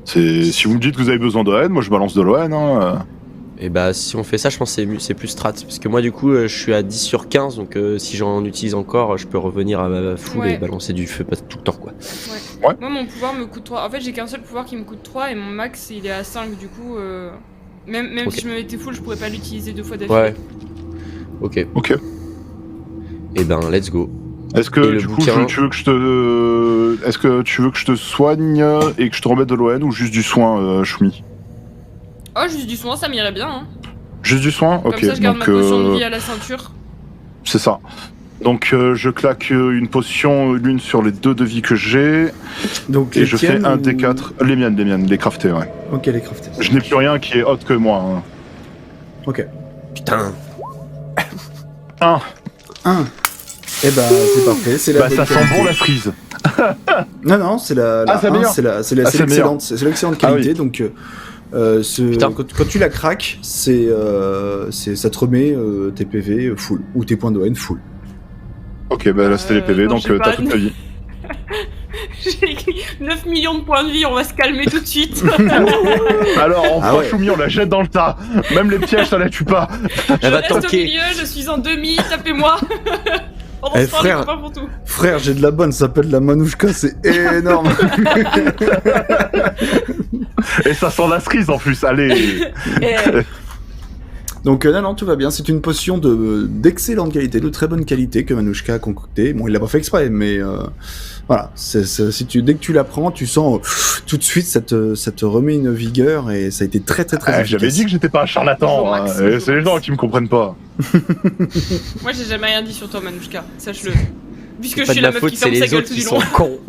Si vous me dites que vous avez besoin de haine, moi je balance de l'ON. Hein. Et bah, si on fait ça, je pense que c'est plus strat. Parce que moi, du coup, je suis à 10 sur 15, donc si j'en utilise encore, je peux revenir à ma full Ouais. et balancer du feu pas tout le temps, quoi. Ouais. Moi mon pouvoir me coûte 3. En fait j'ai qu'un seul pouvoir qui me coûte 3 et mon max il est à 5 du coup. Même Ok. si je me mettais full je pourrais pas l'utiliser 2 fois d'affilée. Ouais. Ok. Ok. Et ben, let's go. Est-ce Et que le du coup, bouquin tu veux que je te soigne et que je te remette de l'ON ou juste du soin, Shumi? Oh juste du soin ça m'irait bien hein. Juste du soin? Comme Ok. ça je garde Donc ma potion de vie à la ceinture. c'est ça. Donc je claque une potion, l'une sur les 2 de vie que j'ai, Donc, et les je fais tiennes un ou- D4. Les miennes, les craftées, ouais. Ok, les craftés. Je n'ai plus rien qui est hot que moi. Hein. Ok. Putain. 1. 1. Eh ben, c'est parfait. C'est la Bah bonne ça sent qualité. bon la frise. Non, c'est la Ah, c'est un, meilleur. c'est c'est l'excellente, c'est l'excellente Ah qualité. Donc, Putain. quand tu la craques, ça te remet tes PV full ou tes points d'ON full. Ok, bah là c'était les PV, non, donc je sais t'as pas. toute ta vie. J'ai écrit 9 millions de points de vie, on va se calmer tout de suite. Alors on Ah prend ouais. Choumi, on la jette dans le tas. Même les pièges, ça la tue pas. Elle Je va reste au tanker. milieu, je suis en demi, tapez-moi. Pendant Eh, ce temps, frère. les copains pour tout. Frère, j'ai de la bonne, ça s'appelle la manouchka, c'est énorme. Et ça sent la cerise en plus, allez. Eh, Donc non, tout va bien. C'est une potion d'excellente qualité, de très bonne qualité que Manouchka a concoctée. Bon, il l'a pas fait exprès, mais voilà. Dès que tu la prends, tu sens tout de suite, ça te remet une vigueur et ça a été très efficace. J'avais dit que j'étais pas un charlatan. Bonjour, Hein. Max, Et bonjour, c'est les Max. gens qui me comprennent pas. moi j'ai jamais rien dit sur toi, Manouchka, sache-le. Puisque C'est je pas suis de la la meuf faute, qui c'est ferme sa les gueule autres tout qui du sont long. cons.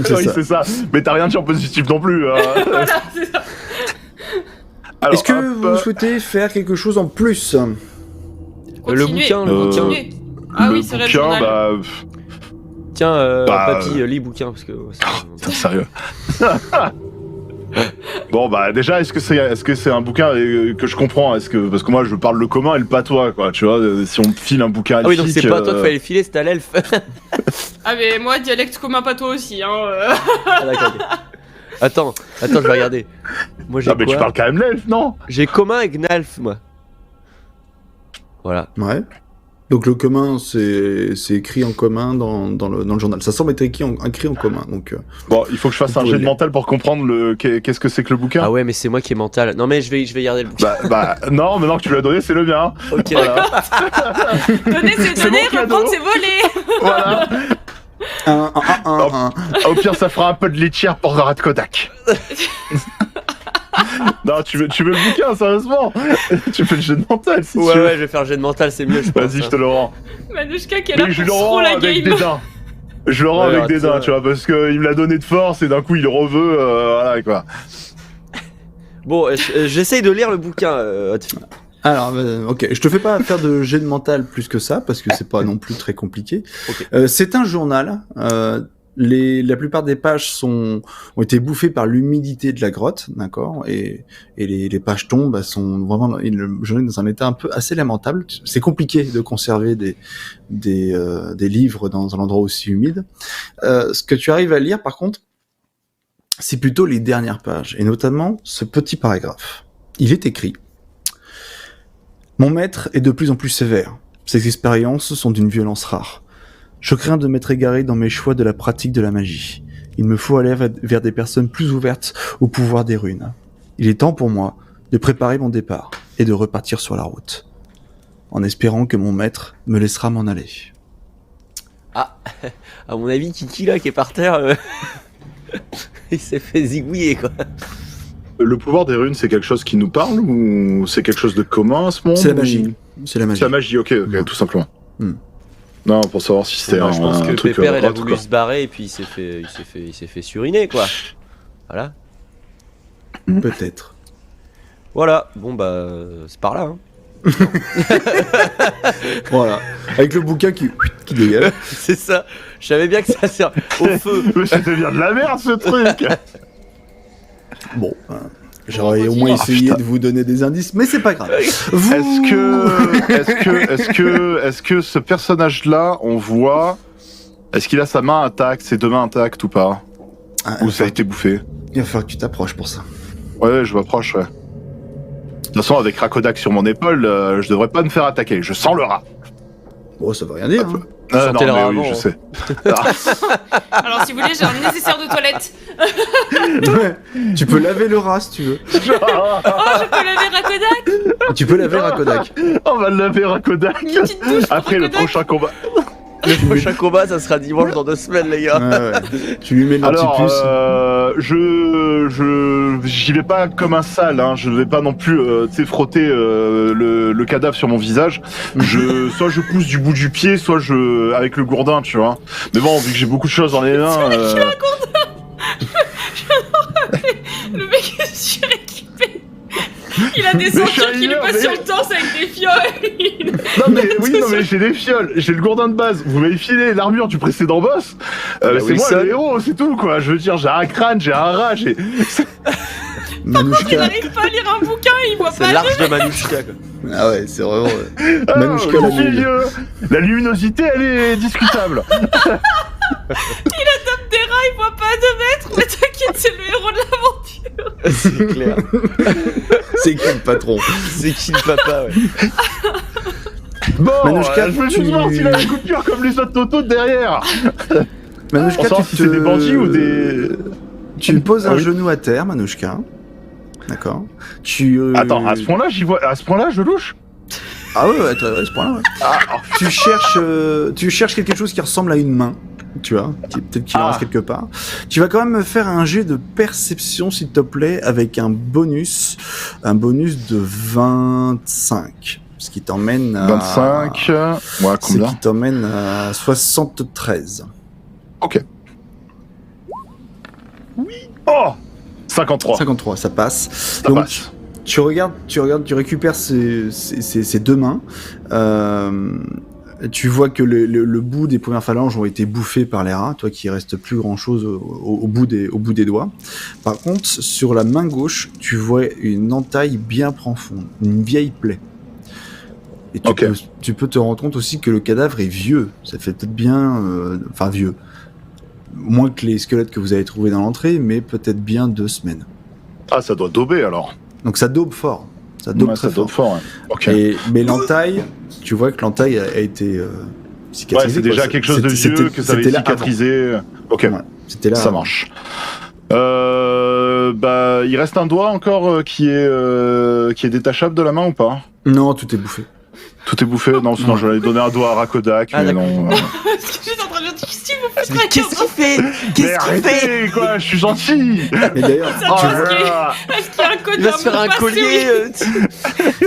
C'est Oui, ça. c'est ça. Mais t'as rien dit en positif non plus. Voilà, c'est ça. Alors, Est-ce que hop, vous souhaitez faire quelque chose en plus? Le Continuez, bouquin, continuez. Ah le oui, c'est vrai, le bouquin, journal. bah. Tiens, Bah, papy, lis bouquin parce que. Putain, sérieux. Bon bah déjà est-ce que c'est un bouquin que je comprends parce que moi je parle le commun et le patois quoi tu vois si on me file un bouquin Ah oui, donc elfique, c'est pas toi qu'il fallait le filer, c'était à l'elfe. Ah mais moi, dialecte commun pas toi aussi, hein. Ah, d'accord, ok. Attends, je vais regarder. Moi j'ai Ah mais tu quoi parles quand même l'elfe non? J'ai commun avec Nalf, moi. Voilà. Ouais. Donc le commun, c'est écrit en commun dans le journal. Ça semble être écrit en commun. Donc Bon il faut que je fasse Vous un pouvez jet de lire. mental pour comprendre qu'est-ce que c'est que le bouquin. Ah ouais, mais c'est moi qui est mental. Non mais je vais garder le bouquin. Bah non maintenant que tu l'as donné c'est le mien. Ok. Voilà. Donner, c'est C'est donner, mon cadeau. reprendre, c'est voler. Voilà. un. Au pire ça fera un peu de litière pour Zarat Kodak. Non tu veux le bouquin sérieusement. Tu fais le jet de mental si tu Ouais, veux. je vais faire le jet de mental, c'est mieux, je pense. Vas-y je te le rends. Manouchka qui est là Mais je pour le trop rends la avec game. dédain. Je le rends Ouais, avec dédain, tiens. tu vois, parce qu'il me l'a donné de force et d'un coup il le reveut, voilà quoi. Bon, j'essaye de lire le bouquin. Hotfi. Alors, ok, je te fais pas faire de jet de mental plus que ça, parce que c'est pas non plus très compliqué. Ok. C'est un journal. La plupart des pages ont été bouffées par l'humidité de la grotte, d'accord, et les pages tombent, elles sont vraiment le journal est dans un état un peu assez lamentable. C'est compliqué de conserver des livres dans un endroit aussi humide. Ce que tu arrives à lire, par contre, c'est plutôt les dernières pages, et notamment ce petit paragraphe. Il est écrit: mon maître est de plus en plus sévère. Ses expériences sont d'une violence rare. Je crains de m'être égaré dans mes choix de la pratique de la magie. Il me faut aller vers des personnes plus ouvertes au pouvoir des runes. Il est temps pour moi de préparer mon départ et de repartir sur la route, en espérant que mon maître me laissera m'en aller. Ah, à mon avis, Kiki là qui est par terre, il s'est fait zigouiller quoi. Le pouvoir des runes, c'est quelque chose qui nous parle ou c'est quelque chose de commun à ce monde? C'est la magie. C'est la magie. C'est la magie, ok, tout simplement. Hmm. Non, pour savoir si c'était Moi, je pense un que truc Pépère il a hot, voulu quoi. se barrer et puis il s'est fait suriner quoi. Voilà. Peut-être. Voilà. Bon bah c'est par là. Hein. Voilà. Avec le bouquin qui dégage. C'est ça. Je savais bien que ça sert au feu. Mais c'était bien de la merde ce truc. Bon, j'aurais au moins essayé de vous donner des indices, mais c'est pas grave. Vous... Est-ce que ce personnage-là, on voit, est-ce qu'il a sa main intacte, ses deux mains intactes ou pas? Ah, Ou ça a été bouffé? il va falloir que tu t'approches pour ça. Ouais, je m'approche, ouais. De toute façon, avec Rakodak sur mon épaule, je devrais pas me faire attaquer. Je sens le rat. Bon, ça veut rien dire. Hein. Non, Sentez le mais rat oui, avant, je hein. sais. Alors si vous voulez, j'ai un nécessaire de toilette. Ouais. Tu peux laver le rat si tu veux. Oh, je peux laver Rakodak. Tu peux laver Rakodak. On va le laver Rakodak. Une petite douche pour Après le Rakodak. prochain combat. Le prochain combat, ça sera dimanche dans 2 semaines les gars. Ouais. Tu lui mets le Alors, petit puce. j'y vais pas comme un sale, hein. Je ne vais pas non plus, frotter le cadavre sur mon visage. Soit je pousse du bout du pied, soit avec le gourdin, tu vois. Mais bon, vu que j'ai beaucoup de choses dans les mains. Le mec est suréquipé. Il a des ceintures qui lui passent sur le torse avec des fioles. Non mais j'ai des fioles, j'ai le gourdin de base. Vous m'avez filé l'armure du précédent boss. C'est moi le héros, c'est tout quoi. Je veux dire, j'ai un crâne, j'ai un rat, j'ai. Par contre, il n'arrive pas à lire un bouquin, il voit pas. C'est l'arche de Manouchka, quoi. Ah ouais, c'est vraiment. Manouchka la lune. La luminosité, elle est discutable. Il adopte des rats, il voit pas à 2 mètres. Mais t'inquiète, c'est le héros de l'aventure. C'est clair. C'est qui le patron? C'est qui le papa, ouais. Bon, Manouchka, je veux juste voir s'il a la couture comme les autres totos derrière. Manouchka, si c'est des bandits ou des. Tu poses un genou à terre, Manouchka. D'accord. Attends, à ce point-là, je louche. Ah ouais, à ce point-là, ouais. Tu cherches quelque chose qui ressemble à une main, tu vois, peut-être qu'il en reste quelque part. Tu vas quand même me faire un jet de perception, s'il te plaît, avec un bonus de 25. Ce qui t'emmène à... 25, ouais, combien? Ce qui t'emmène à 73. Ok. Oui. Oh 53, ça passe. Ça Donc, passe. Tu récupères ces deux mains. Tu vois que le bout des premières phalanges ont été bouffés par les rats, toi qui reste plus grand chose au bout des doigts. Par contre, sur la main gauche, tu vois une entaille bien profonde, une vieille plaie. Et tu peux te rendre compte aussi que le cadavre est vieux. Ça fait peut-être bien, vieux. Moins que les squelettes que vous avez trouvés dans l'entrée, mais peut-être bien 2 semaines. Ah, ça doit dauber alors. Donc ça daube fort. Ça daube très fort. Ouais. Okay. Mais l'entaille, tu vois que l'entaille a été cicatrisée. Ouais, c'est déjà quelque chose de vieux, que ça avait cicatrisé. Ok, ouais, c'était là. Ça marche. Il reste un doigt encore qui est détachable de la main ou pas? Non, tout est bouffé. Tout est bouffé? Non, sinon j'allais donner un doigt à Rakodak, mais non. Parce que j'étais en train de dire, qu'est-ce qu'il fait? Qu'est-ce qu'il fait? Quoi, je suis gentil! Et d'ailleurs, est-ce qu'il y a un code? Il va se faire un collier.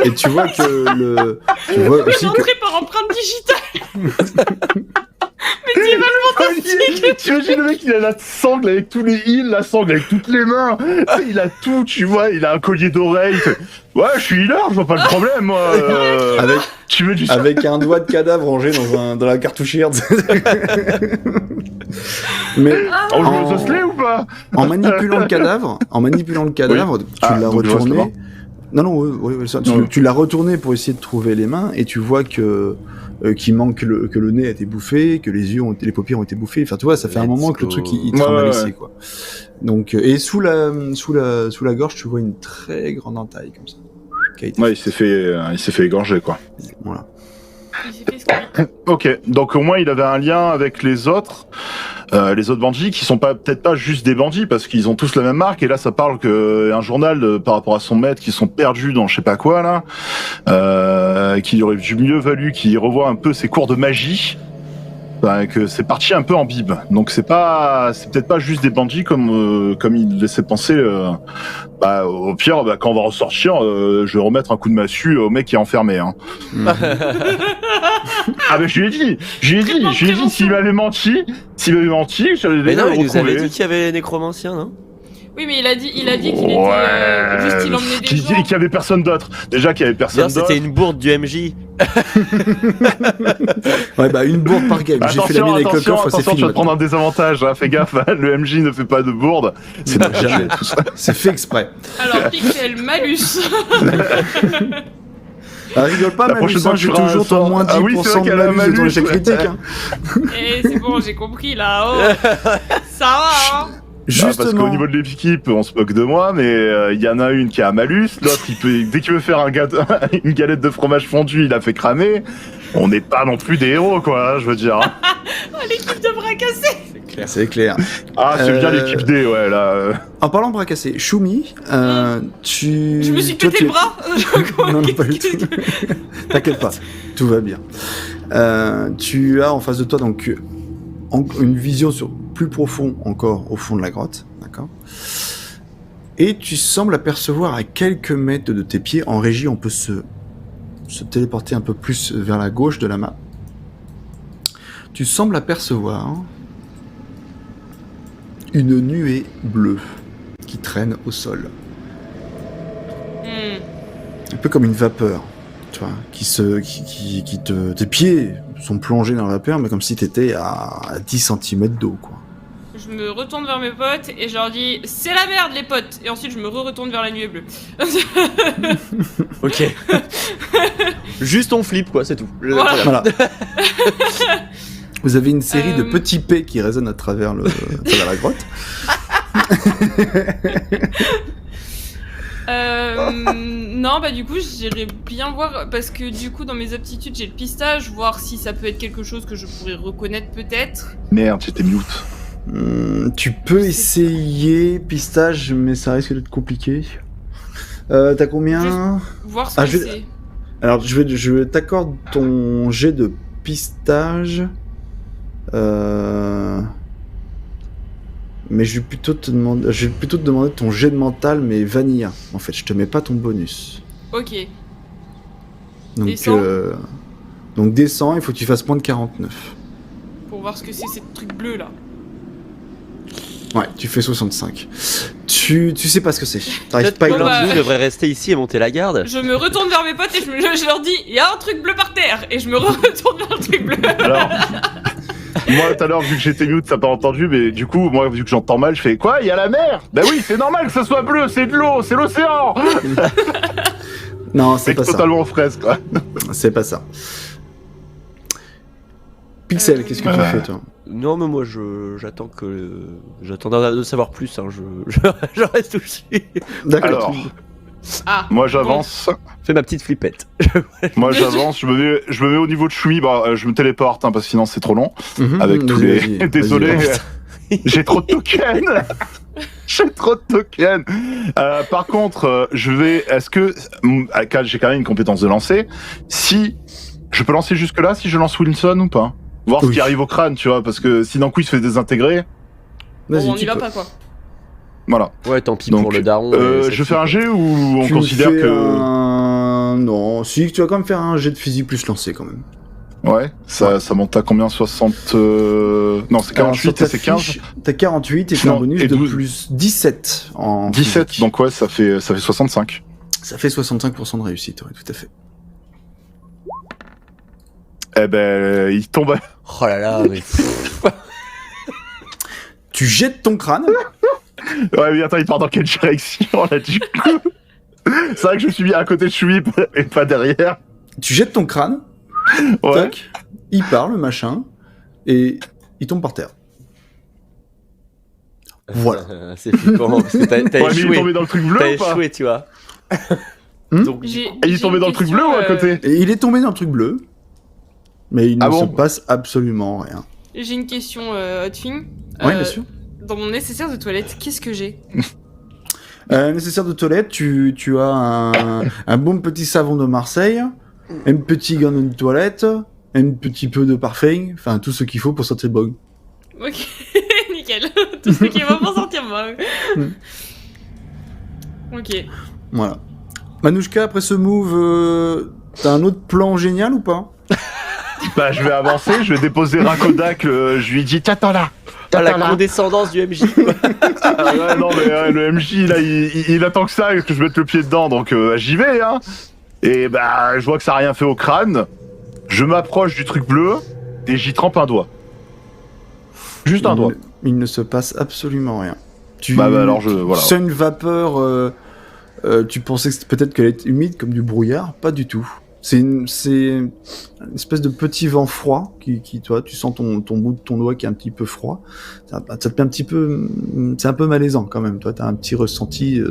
Et tu vois que tu vois aussi que... entré par empreinte digitale. Médiévalement toxique. T'imagines le mec, il a la sangle avec tous les heals, la sangle avec toutes les mains. Il a tout, tu vois, il a un collier d'oreille. Ouais, je suis healer, je vois pas le problème, moi. Tu veux du sang? Avec un doigt de cadavre rangé dans la cartouchière. Mais on joue aux osselets ou pas? En manipulant le cadavre, tu l'as retourné. Tu l'as retourné pour essayer de trouver les mains et tu vois qu'il manque que le nez a été bouffé, que les paupières ont été bouffées. Enfin, tu vois, ça fait un moment que le truc il te rend laissé, quoi. Donc, et sous la gorge, tu vois une très grande entaille comme ça. Ouais, il s'est fait égorger, quoi. Voilà. Ok, donc au moins il avait un lien avec les autres bandits qui sont peut-être pas juste des bandits parce qu'ils ont tous la même marque, et là ça parle qu'un journal par rapport à son maître qui sont perdus dans je sais pas quoi là, qu'il aurait mieux valu qu'il revoie un peu ses cours de magie. Que c'est parti un peu en bib, donc c'est peut-être pas juste des bandits comme il laissait penser. Au pire, quand on va ressortir, je vais remettre un coup de massue au mec qui est enfermé. Hein. Ah mais je lui ai dit, s'il m'avait menti, j'allais. Mais non, il nous avait dit qu'il y avait nécromancien, non? Oui, mais il a dit qu'il était juste il emmenait des gens. Qu'il y avait personne d'autre. Déjà qu'il y avait personne d'autre. C'était une bourde du MJ. Ouais, une bourde par game. J'ai fait la mienne avec le coffre, c'est fini. Tu vas te prendre un désavantage, hein. Fais gaffe, le MJ ne fait pas de bourde. C'est jamais tout ça. C'est fait exprès. Alors, Pixel, malus. Rigole pas, malus, j'ai toujours ton moins 10% de malus de ton échec critique. C'est bon, j'ai compris là. Oh. Ça va, hein. Justement. Parce qu'au niveau de l'équipe, on se moque de moi, mais il y en a une qui a un malus, l'autre, dès qu'il veut faire une galette de fromage fondu, il a fait cramer. On n'est pas non plus des héros, quoi, je veux dire. L'équipe de bras cassés. C'est clair. Ah, c'est bien l'équipe D, ouais, là. En parlant de bras cassés, Choumi, tu... Je me suis pété le bras. Non, pas du tout. T'inquiète pas, tout va bien. Tu as en face de toi, donc... une vision sur plus profond encore au fond de la grotte, d'accord. Et tu sembles apercevoir à quelques mètres de tes pieds, en régie, on peut se téléporter un peu plus vers la gauche de la map. Tu sembles apercevoir une nuée bleue qui traîne au sol. Un peu comme une vapeur, tu vois, tes pieds sont plongés dans la vapeur, mais comme si t'étais à 10 cm d'eau, quoi. Je me retourne vers mes potes et je leur dis c'est la merde les potes. Et ensuite je me retourne vers la nuée bleue. Ok. Juste on flippe quoi, c'est tout. Voilà. Vous avez une série de petits P qui résonnent à travers la grotte. Non, bah du coup j'irais bien voir, parce que du coup dans mes aptitudes j'ai le pistage, voir si ça peut être quelque chose que je pourrais reconnaître peut-être. Merde, j'étais mute. Tu peux essayer pistage, mais ça risque d'être compliqué. T'as combien? Juste voir ce que c'est. Alors je t'accorde ton jet de pistage. Mais je vais plutôt te demander ton jet de mental, mais vanilla. En fait, je te mets pas ton bonus. Ok. Donc descends, il faut que tu fasses moins de 49. Pour voir ce que c'est ces trucs bleus là. Ouais, tu fais 65. Tu sais pas ce que c'est. T'arrives Peut-être pas que à l'un de nous devrait rester ici et monter la garde. Je me retourne vers mes potes et je leur dis il y a un truc bleu par terre. Et je me retourne vers le truc bleu. Alors, moi tout à l'heure, vu que j'étais mute, t'as pas entendu, mais du coup, moi, vu que j'entends mal, je fais quoi? Il y a la mer? Bah oui, c'est normal que ça soit bleu, c'est de l'eau, c'est l'océan! Non, c'est pas ça. Totalement fraise, quoi. C'est pas ça. Pixel, qu'est-ce que tu fais, toi? Non, mais moi j'attends de savoir plus. Hein. Je reste où je suis. D'accord. Alors, moi j'avance. Fais ma petite flippette. Moi j'avance, je me mets au niveau de Shui, je me téléporte parce que sinon c'est trop long. Mhm, avec tous les. vas-y. Désolé, j'ai trop de tokens. J'ai trop de tokens. Par contre, est-ce que j'ai quand même une compétence de lancer? Si je peux lancer jusque là, si je lance Wilson ou pas? Voir ce qui arrive au crâne, tu vois, parce que si d'un coup il se fait désintégrer. Vas-y, on y tu va peux. pas quoi. Voilà. Ouais, tant pis Donc, pour le daron. je fais un jet ou on Tu considère fais que. Non, si, tu vas quand même faire un jet de physique plus lancé quand même. Ouais, ça monte à combien? 60. Non, c'est 48 et c'est 15. T'as 48 et t'as un Non, bonus et de 12. plus 17 en 17, physique. donc ouais, ça fait 65. Ça fait 65% de réussite, ouais, tout à fait. Eh ben, il tombe. Oh là là, mais. Tu jettes ton crâne. Ouais, mais attends, il part dans quelle direction là du coup? C'est vrai que je me suis mis à côté de Shui et pas derrière. Tu jettes ton crâne. Ouais. Tac. Il part, le machin. Et il tombe par terre. Voilà. C'est flippant parce que t'as Ouais, mais il est échoué. tombé dans le truc bleu T'as ou pas? échoué, tu vois. Donc, Et il est tombé dans le truc bleu ou à côté? Et il est tombé dans le truc bleu. Mais il ne Ah bon se passe absolument rien. J'ai une question, Hotfing. Oui, bien sûr. Dans mon nécessaire de toilette, qu'est-ce que j'ai? Nécessaire de toilette, tu as un bon petit savon de Marseille, un petit gant de toilette, un petit peu de parfum, enfin tout ce qu'il faut pour sortir bon. Ok, nickel. Tout ce qui va pour sortir moi. Ok. Voilà. Manouchka, après ce move, t'as un autre plan génial ou pas? Bah, je vais avancer, je vais déposer Rakodak, je lui dis t'attends là. t'as la condescendance du MJ. Ah ouais, non, mais le MJ là, il attend que ça, que je mette le pied dedans, donc j'y vais, hein. Et bah, je vois que ça a rien fait au crâne. Je m'approche du truc bleu et j'y trempe un doigt. Juste un doigt. Il ne se passe absolument rien. Bah, alors voilà. C'est une vapeur. Tu pensais que peut-être qu'elle est humide comme du brouillard, pas du tout. C'est une espèce de petit vent froid qui toi, tu sens ton bout de ton doigt qui est un petit peu froid. Ça te fait un petit peu, c'est un peu malaisant quand même. Toi, t'as un petit ressenti,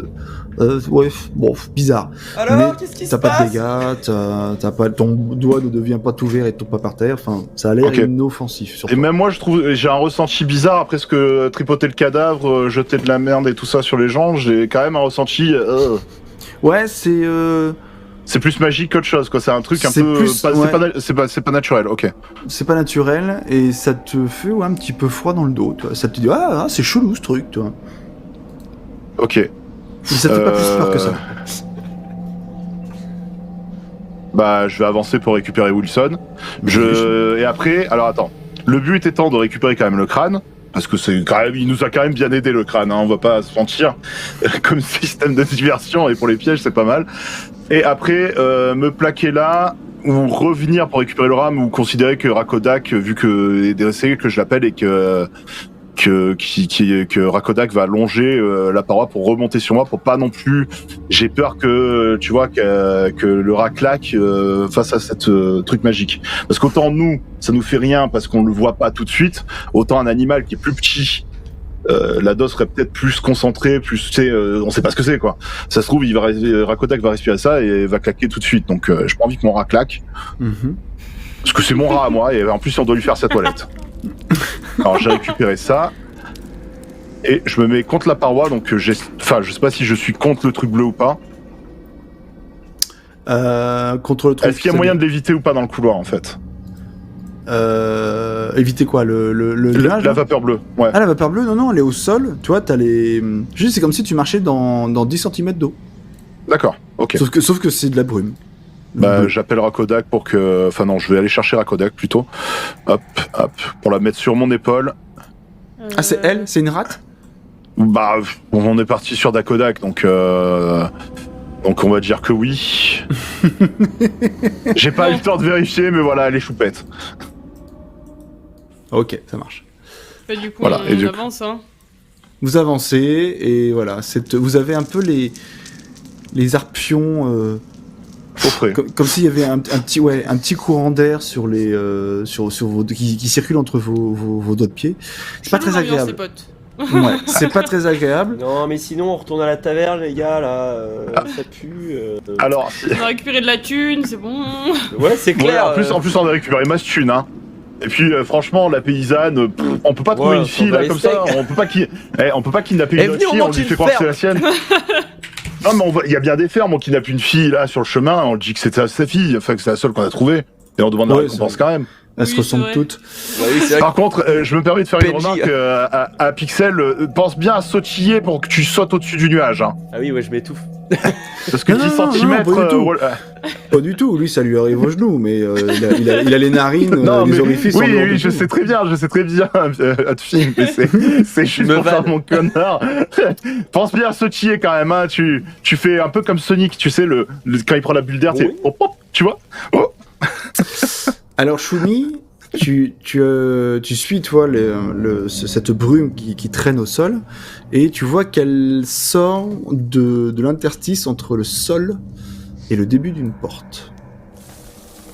ouais, bon, bizarre. Alors, qu'est-ce qui se T'as pas de passe? dégâts, t'as pas, ton doigt ne devient pas tout vert et tombe pas par terre. Enfin, ça a l'air inoffensif. Sur Et toi. même moi, je trouve, j'ai un ressenti bizarre après ce que tripoter le cadavre, jeter de la merde et tout ça sur les gens. J'ai quand même un ressenti. Ouais, c'est C'est plus magique qu'autre chose, quoi. C'est un truc un C'est peu. plus- pas- ouais. c'est pas naturel, ok. C'est pas naturel et ça te fait un petit peu froid dans le dos, toi. Ça te dit c'est chelou ce truc, toi. Ok. Et ça te fait pas plus peur que ça. Bah, je vais avancer pour récupérer Wilson. Et après, alors attends. Le but étant de récupérer quand même le crâne. Parce que il nous a quand même bien aidé le crâne, hein, on va pas se mentir. Comme système de diversion et pour les pièges, c'est pas mal. Et après, me plaquer là, ou revenir pour récupérer le rame, ou considérer que Rakodak, vu que est dressé, que je l'appelle et que Rakodak va longer la paroi pour remonter sur moi, pour pas non plus. J'ai peur que, tu vois, que le rat claque face à cette truc magique. Parce qu'autant nous, ça nous fait rien parce qu'on le voit pas tout de suite, autant un animal qui est plus petit, la dose serait peut-être plus concentrée, plus, tu sais, on sait pas ce que c'est, quoi. Ça se trouve, Rakodak va respirer ça et va claquer tout de suite. Donc, j'ai pas envie que mon rat claque. Parce que c'est mon rat à moi, et en plus, on doit lui faire sa toilette. Alors, j'ai récupéré ça. Et je me mets contre la paroi, donc je sais pas si je suis contre le truc bleu ou pas. Contre le truc. Est-ce qu'il y a moyen de l'éviter ou pas dans le couloir, en fait? Éviter quoi, le nuage, la hein vapeur bleue, ouais. Ah, la vapeur bleue, non, elle est au sol. Tu vois, t'as les. Juste, c'est comme si tu marchais dans 10 cm d'eau. D'accord, ok. Sauf que c'est de la brume. Bah, j'appelle Rakodak pour que... Enfin non, je vais aller chercher Rakodak plutôt. Hop, pour la mettre sur mon épaule. Ah, c'est elle? C'est une rate? Bah, on est parti sur Dakodak, donc on va dire que oui. J'ai pas eu le temps de vérifier, mais voilà, elle est choupette. Ok, ça marche. Bah, du coup, Voilà, et on avance, hein. Vous avancez, et voilà, vous avez un peu les arpions... Au frais. Comme s'il y avait un petit courant d'air sur les sur vos qui circule entre vos doigts de pied. C'est pas Chelou très l'ambiance, agréable. les potes. Ouais, c'est pas très agréable. Non, mais sinon, on retourne à la taverne, les gars, là. Ça pue. Alors, On a récupéré de la thune, c'est bon. Ouais, c'est ouais, clair. en plus, on a récupéré ma thune, hein. Et puis, franchement, la paysanne, on peut pas trouver Ouais, une fille on va là comme essayer. ça. On peut pas kidnapper une autre venez, on fille, on monte lui une fait croire que c'est ferme. la sienne. Non, mais il y a bien des fermes, on kidnappe une fille là sur le chemin, on dit que c'était sa fille, enfin que c'est la seule qu'on a trouvée. Et on demande la Ouais, récompense c'est- quand même. Elles se Oui, ressemblent c'est vrai. toutes. Bah oui, c'est vrai Par contre, je me permets de faire une PNJ. remarque à Pixel. Pense bien à sautiller pour que tu sautes au-dessus du nuage. Hein. Ah oui, ouais, je m'étouffe. Parce que Non, 10 non, non, cm. pas du tout. Pas du tout. Lui, ça lui arrive aux genoux, mais il a les narines, les orifices. en dehors oui, du je tout. sais très bien, Hatfield, mais c'est juste Me pour faire vanne. mon connard. Pense bien à sautiller quand même. Hein. Tu fais un peu comme Sonic, tu sais, quand il prend la bulle d'air, Oui. tu vois. Oh. Alors, Shumi, tu suis, toi, cette brume qui traîne au sol, et tu vois qu'elle sort de l'interstice entre le sol et le début d'une porte.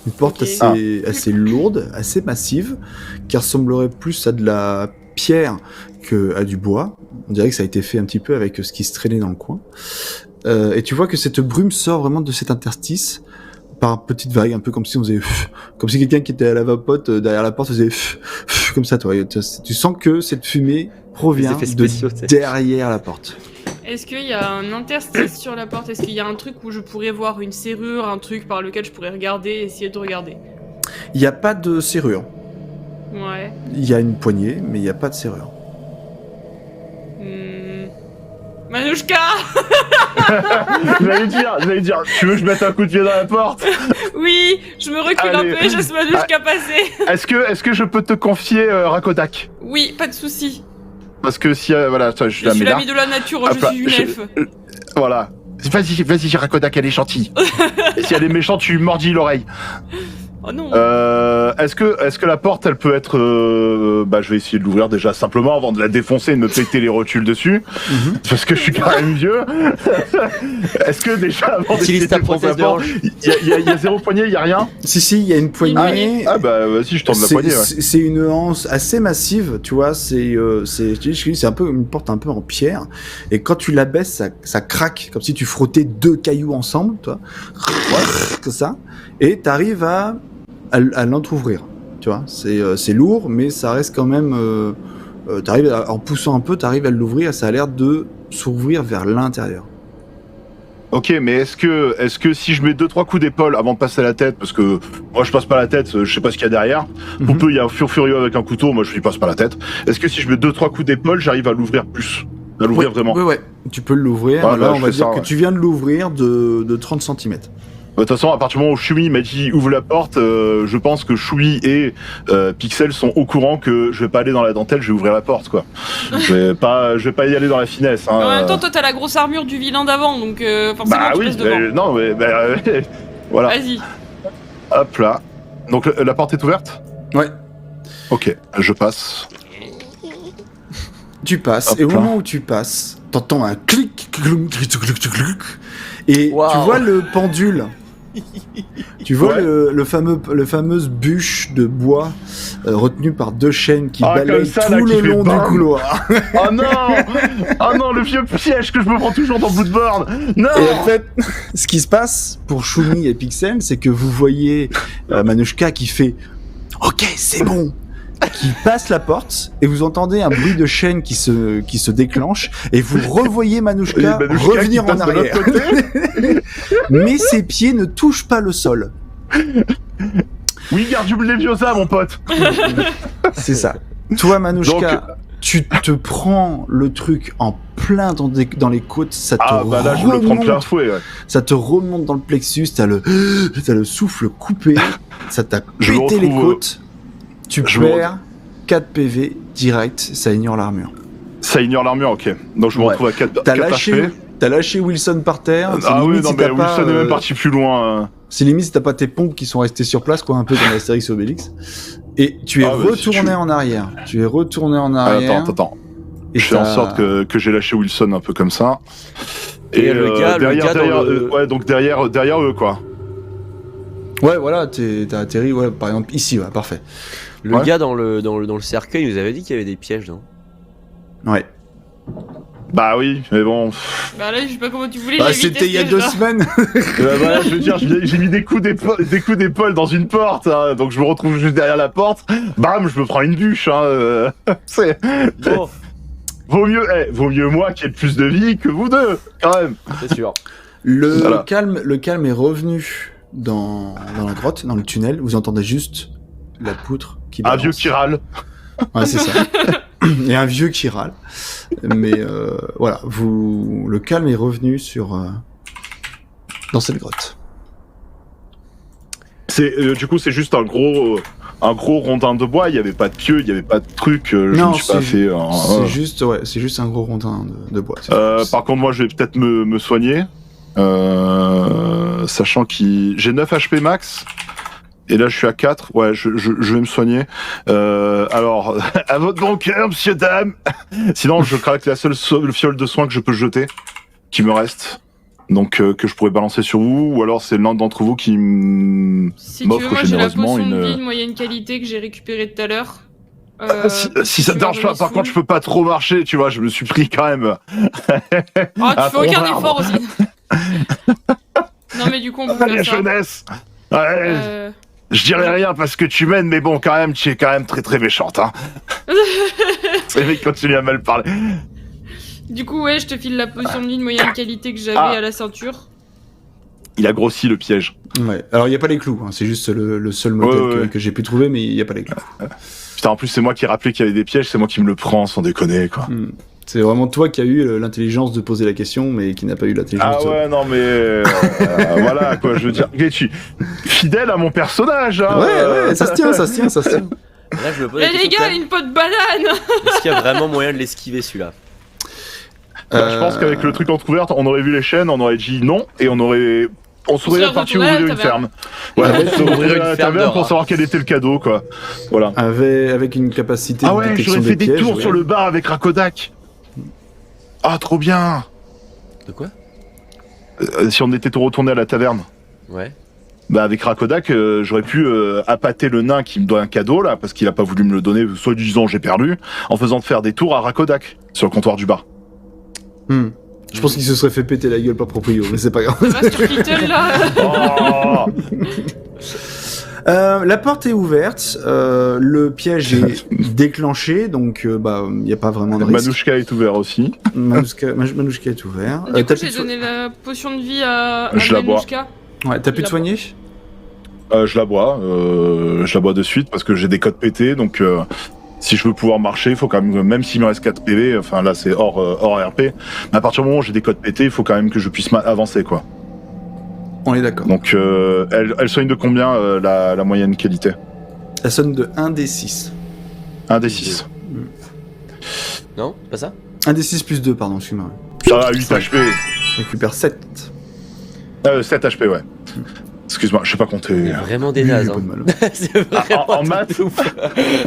Une porte Ok. assez lourde, assez massive, qui ressemblerait plus à de la pierre que à du bois. On dirait que ça a été fait un petit peu avec ce qui se traînait dans le coin. Et tu vois que cette brume sort vraiment de cet interstice par petites vagues, un peu comme si on faisait comme si quelqu'un qui était à la vapote derrière la porte faisait comme ça, toi. Tu sens que cette fumée provient Les effets de spéciaux, tu sais. derrière la porte. Est-ce qu'il y a un interstice sur la porte? Est-ce qu'il y a un truc où je pourrais voir une serrure, un truc par lequel je pourrais regarder, essayer de regarder? Il n'y a pas de serrure. Ouais. Il y a une poignée, mais il n'y a pas de serrure. Manouchka! J'allais dire, tu veux que je mette un coup de pied dans la porte? Oui, je me recule Allez. un peu et je laisse Manouchka passer. Est-ce que je peux te confier Rakodak? Oui, pas de souci. Parce que si voilà, je Je la suis mets là. l'ami de la nature, Hop je là, suis une elfe. Voilà. Vas-y, Rakodak, elle est gentille. Et si elle est méchante, tu lui mordis l'oreille. Oh non. Est-ce que la porte, elle peut être... je vais essayer de l'ouvrir déjà simplement avant de la défoncer et de me péter les rotules dessus. Parce que je suis quand même vieux. Est-ce que déjà, avant Utilise d'essayer ta de défoncer la prothèse de porte, hanche. il y a zéro poignée, il y a rien? Si, il y a une poignée. Ah bah vas-y, je tourne la poignée, ouais. C'est une anse assez massive, tu vois. C'est un peu une porte un peu en pierre. Et quand tu la baisses, ça craque, comme si tu frottais deux cailloux ensemble, toi. Comme ça. Et t'arrives à l'entrouvrir. Tu vois, c'est lourd, mais ça reste quand même. En poussant un peu, t'arrives à l'ouvrir. Ça a l'air de s'ouvrir vers l'intérieur. Ok, mais est-ce que si je mets 2-3 coups d'épaule avant de passer la tête, parce que moi je passe pas la tête, je sais pas ce qu'il y a derrière. Poupeux, il y a un furieux avec un couteau, moi je lui passe pas la tête. Est-ce que si je mets 2-3 coups d'épaule, j'arrive à l'ouvrir plus? À l'ouvrir vraiment? Ouais, tu peux l'ouvrir. Ouais, Là, bah, on je va fais dire ça, que ouais. tu viens de l'ouvrir de 30 cm. De toute façon, à partir du moment où Choui m'a dit ouvre la porte, je pense que Choui et Pixel sont au courant que je vais pas aller dans la dentelle, je vais ouvrir la porte, quoi. je vais pas y aller dans la finesse. Hein. En même temps, toi, t'as la grosse armure du vilain d'avant, donc forcément, bah tu oui, passes devant. non, mais voilà. Vas-y. Hop là. Donc la porte est ouverte? Ouais. Ok, je passe. Tu passes, Hop et au là. moment où tu passes, t'entends un clic, cloum, clic, clic, clic, clic, et Wow. tu vois le pendule. Tu vois Ouais. le fameuse bûche de bois retenue par 2 chaînes qui Ah, comme balayent ça, tout là, qui le fait long du bam. couloir. Oh non! Oh non, le vieux piège que je me prends toujours dans Bloodborne! Non! Et en fait, ce qui se passe pour Shumi et Pixel, c'est que vous voyez Manushka qui fait « Ok, c'est bon !» qui passe la porte, et vous entendez un bruit de chaîne qui se déclenche, et vous revoyez Manushka, Et Manushka revenir qui en passe de l'autre arrière. côté. Mais ses pieds ne touchent pas le sol. Oui, Gardium Leviosa, mon pote! C'est ça. Toi, Manushka, Donc- tu te prends le truc en plein dans les côtes, ça te Ah bah là, je me le prends plein fouet, ouais. ça te remonte dans le plexus, t'as le souffle coupé, ça t'a Je me pété les retrouve, côtes, tu je me perds 4 PV direct, ça ignore l'armure. Ça ignore l'armure, ok. Donc je me Ouais. retrouve à 4 T'as lâché Wilson par terre, c'est Ah oui, limite non, si mais t'as pas, Wilson est même parti plus loin. c'est limite si t'as pas tes pompes qui sont restées sur place, quoi, un peu comme Astérix et Obélix. Et tu es Ah, bah, si retourné tu- en arrière. Tu es retourné en Ah, arrière. attends. Et Je fais en t'as- sorte que j'ai lâché Wilson un peu comme ça. Et le gars derrière, dans le- ouais, donc derrière eux, quoi. Ouais, voilà, t'as atterri, ouais, par exemple, ici, ouais, parfait. Le Ouais. gars dans le cercueil nous avait dit qu'il y avait des pièges, non? Ouais. Bah oui, mais bon. Bah là, je sais pas comment tu voulais Bah, l'éviter, c'était il y a ce 2 piège-là. semaines. Voilà, je veux dire, j'ai mis des coups d'épaule dans une porte, hein, donc je me retrouve juste derrière la porte. Bam, je me prends une bûche. Hein, c'est Bon, vaut mieux moi qui ai le plus de vie que vous deux, quand même. c'est sûr. Le Voilà. calme est revenu dans la grotte, dans le tunnel. Vous entendez juste la poutre qui Un balance. vieux qui râle. Ouais, c'est ça. Et un vieux qui râle. Mais voilà, le calme est revenu dans cette grotte. Du coup, c'est juste un gros rondin de bois. Il y avait pas de pieux, il y avait pas de truc. Je Non, me suis pas fait. C'est juste un gros rondin de bois. c'est- Par contre, moi, je vais peut-être me soigner, sachant que j'ai 9 HP max. Et là, je suis à 4. Ouais, je vais me soigner. Alors, à votre bon cœur, monsieur, dame. Sinon, je craque la seule fiole de soins que je peux jeter, qui me reste. Donc, que je pourrais balancer sur vous. Ou alors, c'est l'un d'entre vous qui Si tu veux, m'offre moi j'ai la généreusement potion de une. vie de moyenne qualité que j'ai récupérée tout à l'heure. Si ça te tu dérange m'as pas, remis par sous. contre, je peux pas trop marcher, tu vois. Je me suis pris quand même. Ah, tu fais aucun arbre. effort aussi. Non, mais du coup, on peut Ah, la faire ça. jeunesse. Ouais. Je dirais rien parce que tu mènes, mais bon, quand même, tu es quand même très très méchante, hein. C'est vrai, continue à mal parler. Du coup, ouais, je te file la potion de vie de moyenne qualité que j'avais Ah. à la ceinture. Il a grossi le piège. Ouais. Alors, il n'y a pas les clous. Hein. C'est juste le seul modèle Ouais. que j'ai pu trouver, mais il n'y a pas les clous. Putain, en plus, c'est moi qui ai rappelé qu'il y avait des pièges, c'est moi qui me le prends, sans déconner, quoi. C'est vraiment toi qui as eu l'intelligence de poser la question, mais qui n'a pas eu l'intelligence Ah de... ouais, non, mais. Voilà, quoi, je veux dire. Ok, tu fidèle à mon personnage, hein. Ouais, ça se tient. Là, je me pose la Eh les question, gars, quand même, une pote de banane. est-ce qu'il y a vraiment moyen de l'esquiver celui-là? Je pense qu'avec le truc entrouvert, on aurait vu les chaînes, on aurait dit non, et on serait serait parti retourné à la ouvrir une taverne. ferme. Ouais, Ouais, on serait ouvrir ouvrir une la ferme taverne de pour rats. savoir quel était le cadeau, quoi. Voilà. Avec une capacité Ah de ouais, détection j'aurais des fait des pièges, tours ouais. sur le bar avec Rakodak. Ah, trop bien. De quoi? Si on était tout retourné à la taverne. Ouais. Bah avec Rakodak, j'aurais pu appâter le nain qui me doit un cadeau là, parce qu'il a pas voulu me le donner, soit disant j'ai perdu, en faisant faire des tours à Rakodak sur le comptoir du bar. Je pense qu'il se serait fait péter la gueule par proprio, mais c'est pas grave. Master Little là. Oh La porte est ouverte, le piège est déclenché, donc il n'y a pas vraiment de risque. Manouchka est ouvert aussi. Manouchka est ouvert. Du coup, T'as j'ai pu te donné la potion de vie à Je la bois. Manouchka. Ouais, t'as pu te soigner? Je la bois de suite parce que j'ai des codes pétés, donc si je veux pouvoir marcher, il faut quand même s'il me reste 4 PV, enfin là c'est hors RP, mais à partir du moment où j'ai des codes pétés, il faut quand même que je puisse avancer quoi. On est d'accord. Donc elle soigne de combien la moyenne qualité? Elle sonne de 1 des 6. 1 des 6. Non, c'est pas ça? 1 des 6 plus 2, pardon, excuse-moi. Ça va, 8 HP. Récupère 7. 7 HP, ouais. Excuse-moi, je sais pas compter. Il y a vraiment des nazes. Pas de Hein. mal. C'est vraiment en un truc maths, de ouf.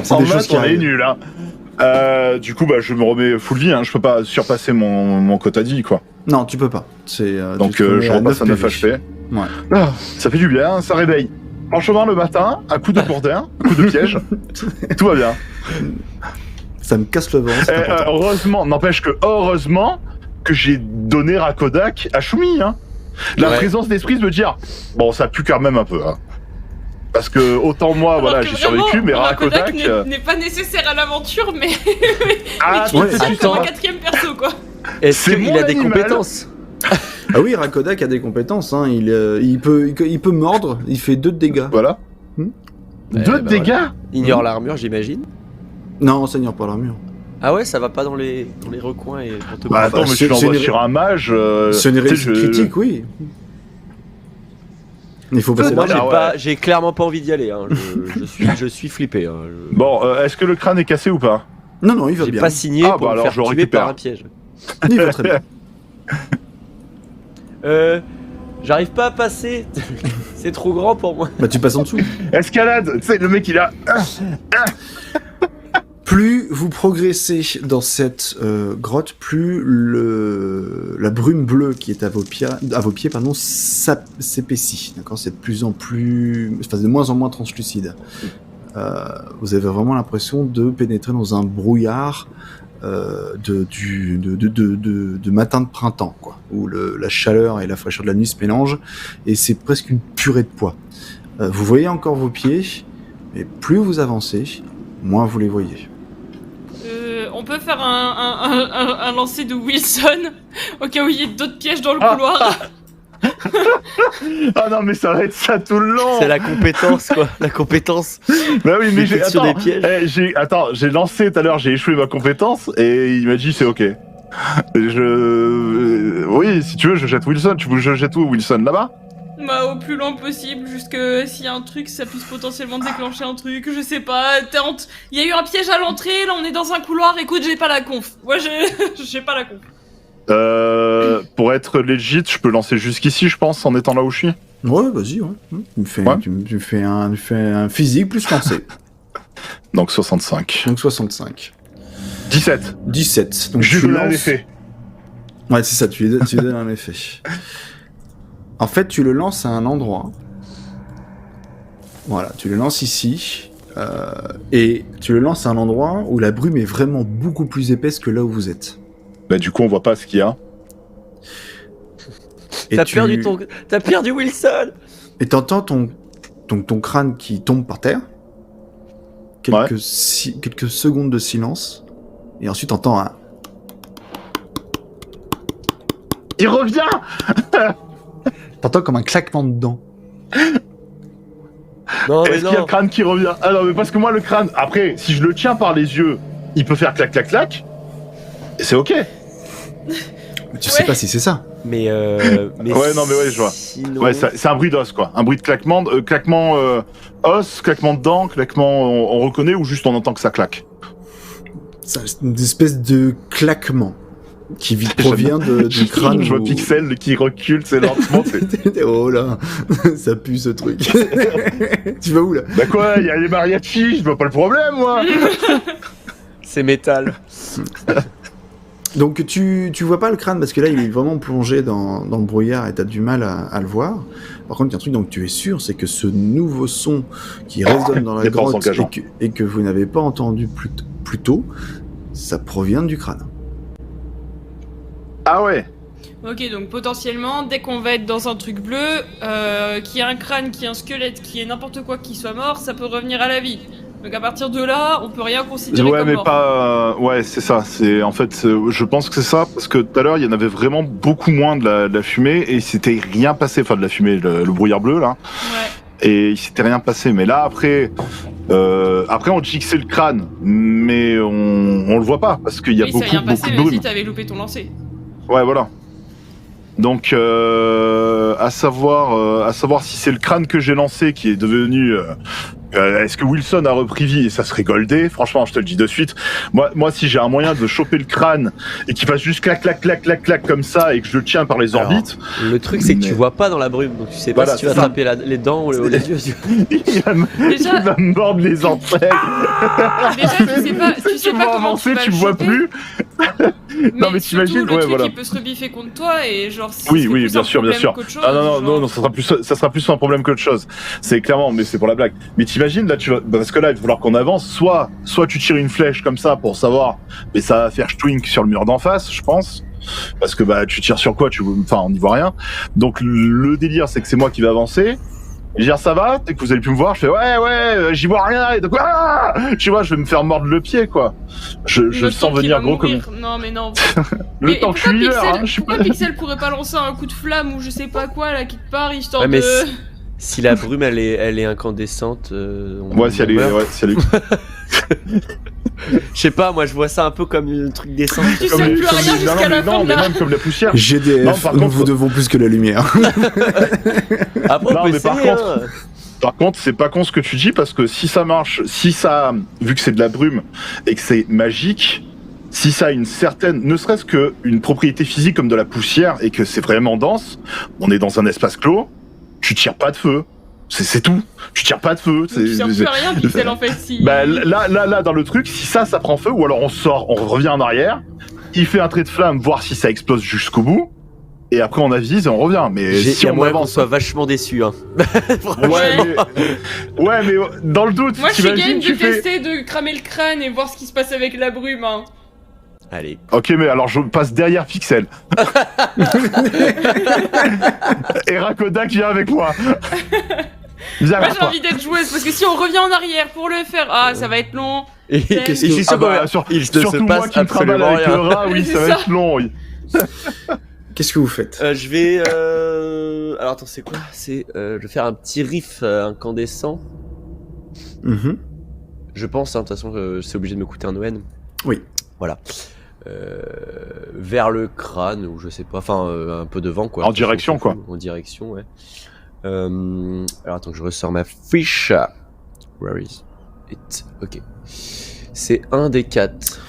C'est en des choses maths, qui on est arrivent. nul, hein. Du coup, je me remets full vie, hein. Je peux pas surpasser mon quota de vie, quoi. Non, tu peux pas. C'est, Donc tu te remets je à repasse à 9 PV. HP. Ouais. Ah, ça fait du bien, ça réveille. En chemin le matin, un coup de bourdin, un coup de piège, tout va bien. Ça me casse le ventre. c'est important. Heureusement, n'empêche que heureusement que j'ai donné Rakodak à Shumi, hein. La Ouais. présence d'esprit de me dire, bon, ça pue quand même un peu, hein. Parce que autant moi, Alors voilà, que j'ai vraiment, survécu, mais Rakodak Rakodak. n'est pas nécessaire à l'aventure, mais Ah, tu ouais, le sens comme attends. un 4ème perso, quoi. Est-ce C'est qu'il mon a des animal. compétences? Ah oui, Rakodak a des compétences. Hein. Il peut mordre. Il fait 2 de dégâts. Voilà. Hmm. 2 bah dégâts. Ignore l'armure, j'imagine. Non, ça n'ignore pas l'armure. Ah ouais, ça va pas dans les recoins et pour te Bah attends, mais c'est- tu l'envoies c'est une- sur un mage. C'est une tu sais, réussite critique, oui. Il faut passer Moi, par j'ai Ah ouais. pas, j'ai clairement pas envie d'y aller. Hein. Je suis flippé. Hein. Bon, est-ce que le crâne est cassé ou pas? Non, il va J'ai bien. pas signé Ah, pour bah me alors, faire je le tuer récupère. par un piège. Il va très bien. J'arrive pas à passer. C'est trop grand pour moi. Bah, tu passes en dessous. Escalade. Tu sais, le mec il a. Plus vous progressez dans cette grotte, plus la brume bleue qui est à vos pieds, s'épaissit. D'accord, c'est de plus en plus, enfin, de moins en moins translucide. Vous avez vraiment l'impression de pénétrer dans un brouillard de matin de printemps, quoi, où la chaleur et la fraîcheur de la nuit se mélangent, et c'est presque une purée de poids. Vous voyez encore vos pieds, mais plus vous avancez, moins vous les voyez. On peut faire un lancer de Wilson au cas où il y ait d'autres pièges dans le couloir. Ah non, mais ça va être ça tout le long. C'est la compétence, quoi. La compétence. Bah oui, mais Détection des pièges. j'ai lancé tout à l'heure, j'ai échoué ma compétence et il m'a dit c'est ok. Oui, si tu veux, je jette Wilson. Tu veux que je jette où Wilson là-bas? Bah, au plus loin possible, jusque s'il y a un truc, ça puisse potentiellement déclencher un truc, je sais pas. Il y a eu un piège à l'entrée, là on est dans un couloir, écoute, j'ai pas la conf. Moi, j'ai pas la conf. Pour être legit, je peux lancer jusqu'ici, je pense, en étant là où je suis. Ouais, vas-y, ouais. Tu me fais un physique plus lancé. Donc 65. Donc 65. 17. 17. Donc Je tu donne un lances... effet. Ouais, c'est ça, tu lui donnes un effet. En fait, tu le lances à un endroit. Voilà, tu le lances ici. Et tu le lances à un endroit où la brume est vraiment beaucoup plus épaisse que là où vous êtes. Bah du coup, on voit pas ce qu'il y a. Et T'as perdu Wilson. Et t'entends ton crâne qui tombe par terre. Quelques secondes de silence. Et ensuite, t'entends un... Il revient. T'entends comme un claquement de dents. Non, mais Est-ce qu'il y a le non. crâne qui revient? Ah non, mais parce que moi, le crâne, après, si je le tiens par les yeux, il peut faire clac, clac, clac. C'est ok. Mais tu sais pas si c'est ça. Mais Ouais, non, mais ouais, je vois. Sinon... Ouais, c'est un bruit d'os, quoi. Un bruit de claquement, os, claquement de dents, claquement, on reconnaît ou juste on entend que ça claque. C'est une espèce de claquement qui provient du crâne. Je vois où- Pixel qui recule, c'est lentement. Oh là, ça pue ce truc. Tu vas où là? Bah quoi, il y a les mariachis, je vois pas le problème, moi. C'est métal. Donc tu vois pas le crâne parce que là il est vraiment plongé dans le brouillard et t'as du mal à le voir. Par contre il y a un truc dont tu es sûr, c'est que ce nouveau son qui résonne dans la Des forces grotte engageantes. et que vous n'avez pas entendu plus tôt, ça provient du crâne. Ah ouais. Ok, donc potentiellement, dès qu'on va être dans un truc bleu, qui a un crâne, qui a un squelette, qui est n'importe quoi qui soit mort, ça peut revenir à la vie. Donc à partir de là, on peut rien considérer Ouais, comme mais mort. pas. Ouais, c'est ça. C'est en fait, je pense que c'est ça parce que tout à l'heure, il y en avait vraiment beaucoup moins de la fumée et c'était rien passé. Enfin, de la fumée, le brouillard bleu là. Ouais. Et il s'était rien passé. Mais là, après, on dit que c'est le crâne, mais on le voit pas parce qu'il y a Oui, ça beaucoup, rien passé, beaucoup de mais brume. si t'avais loupé ton lancer. Ouais, voilà. Donc, à savoir si c'est le crâne que j'ai lancé qui est devenu. Est-ce que Wilson a repris vie et ça serait goldé? Franchement, je te le dis de suite. Moi, si j'ai un moyen de choper le crâne et qu'il fasse juste clac, clac, clac, clac, clac comme ça et que je le tiens par les orbites. Le truc, c'est que Mais- tu vois pas dans la brume, donc tu sais pas Voilà, si tu vas c'est ça. attraper les dents ou les yeux. il va me Déjà- il va me mordre les entrailles. Déjà, tu sais Tu pas vas comment avancer, tu vas tu le vois choper. plus. Non, mais surtout, t'imagines, le ouais, truc, voilà. il peut se rebiffer contre toi et genre, si Oui, c'est oui, plus bien un sûr, bien problème sûr. qu'autre chose, Ah non, genre- ça sera plus un problème qu'autre chose. C'est clairement, mais c'est pour la blague. Mais t'imagines, là, parce que là, il va falloir qu'on avance. Soit tu tires une flèche comme ça pour savoir, mais ça va faire twink sur le mur d'en face, je pense. Parce que bah, tu tires sur quoi? Enfin, on n'y voit rien. Donc le délire, c'est que c'est moi qui vais avancer. Et dire ça va, dès que vous allez plus me voir, je fais ouais, j'y vois rien. Et donc, tu vois, je vais me faire mordre le pied, quoi. Je Le le sens temps qu'il venir va gros comme mourir. Non, mais non. le Mais temps que je pourquoi suis là. Pixel, Hein, je suis pourquoi pas. Pixel pourrait pas lancer un coup de flamme ou je sais pas quoi là quelque part histoire Ouais, mais de. si la brume elle est incandescente, Ouais, si elle est, meurt. ouais, si elle est. Je sais pas, moi je vois ça un peu comme un truc d'essence. Tu sais plus rien jusqu'à la fin de mais la. même comme la poussière. GDF, Non, par nous contre- vous devons plus que la lumière. Après, Non, on peut mais par essayer, contre- hein. Par contre, c'est pas con ce que tu dis parce que si ça marche, vu que c'est de la brume et que c'est magique, si ça a une certaine, ne serait-ce que une propriété physique comme de la poussière et que c'est vraiment dense, on est dans un espace clos, tu tires pas de feu. C'est tout. Tu tires pas de feu. Tu sers plus à rien, Pixel en fait. Si... Bah là, dans le truc, si ça prend feu, ou alors on sort, on revient en arrière, il fait un trait de flamme, voir si ça explose jusqu'au bout, et après on avise et on revient. Mais Il si y a on moyen qu'on avance, soit vachement déçus. Hein. ouais, mais dans le doute, Moi je suis game t'imagines, de tu fais. tester, de cramer le crâne et voir ce qui se passe avec la brume. Hein. Allez. Ok, mais alors je passe derrière Pixel. Et Rakodak vient avec moi. Viens Moi vers j'ai toi. envie d'être joueuse parce que si on revient en arrière pour le faire, ça va être long. Et Qu'est-ce je suis sûr Ah bah, qu'il ne se surtout moi passe qui me travaille absolument avec le rien. rat, oui, Oui, ça c'est va ça. être long, oui. Qu'est-ce que vous faites? Je vais. Alors attends, c'est quoi? Je vais faire un petit riff incandescent. Mhm. Je pense, hein, de toute façon, c'est obligé de me coûter un ON. Oui. Voilà. Vers le crâne, ou je sais pas, enfin un peu devant quoi. En direction, quoi. En direction, ouais. Alors attends que je ressors ma fiche. Where is it? Ok. C'est un des 4.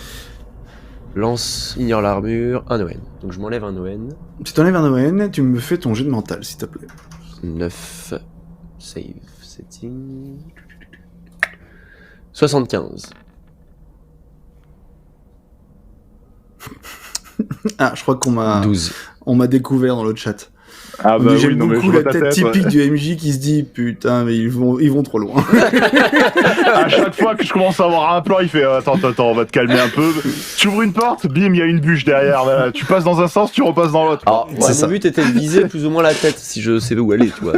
Lance, ignore l'armure, un ON. Donc je m'enlève un ON. Tu t'enlèves un ON, tu me fais ton jet de mental, s'il te plaît. 9. Save setting. 75. Ah, je crois qu'on m'a 12. découvert dans le chat. Ah On dit, j'aime non, mais je beaucoup vois la ta tête ouais. typique du MJ qui se dit putain mais ils vont trop loin. À chaque fois que je commence à avoir un plan, il fait attends, on va te calmer un peu. Tu ouvres une porte, bim, il y a une bûche derrière. Voilà. Tu passes dans un sens, tu repasses dans l'autre. Alors, C'est mon ça. but était de viser plus ou moins la tête, si je sais où aller, tu vois.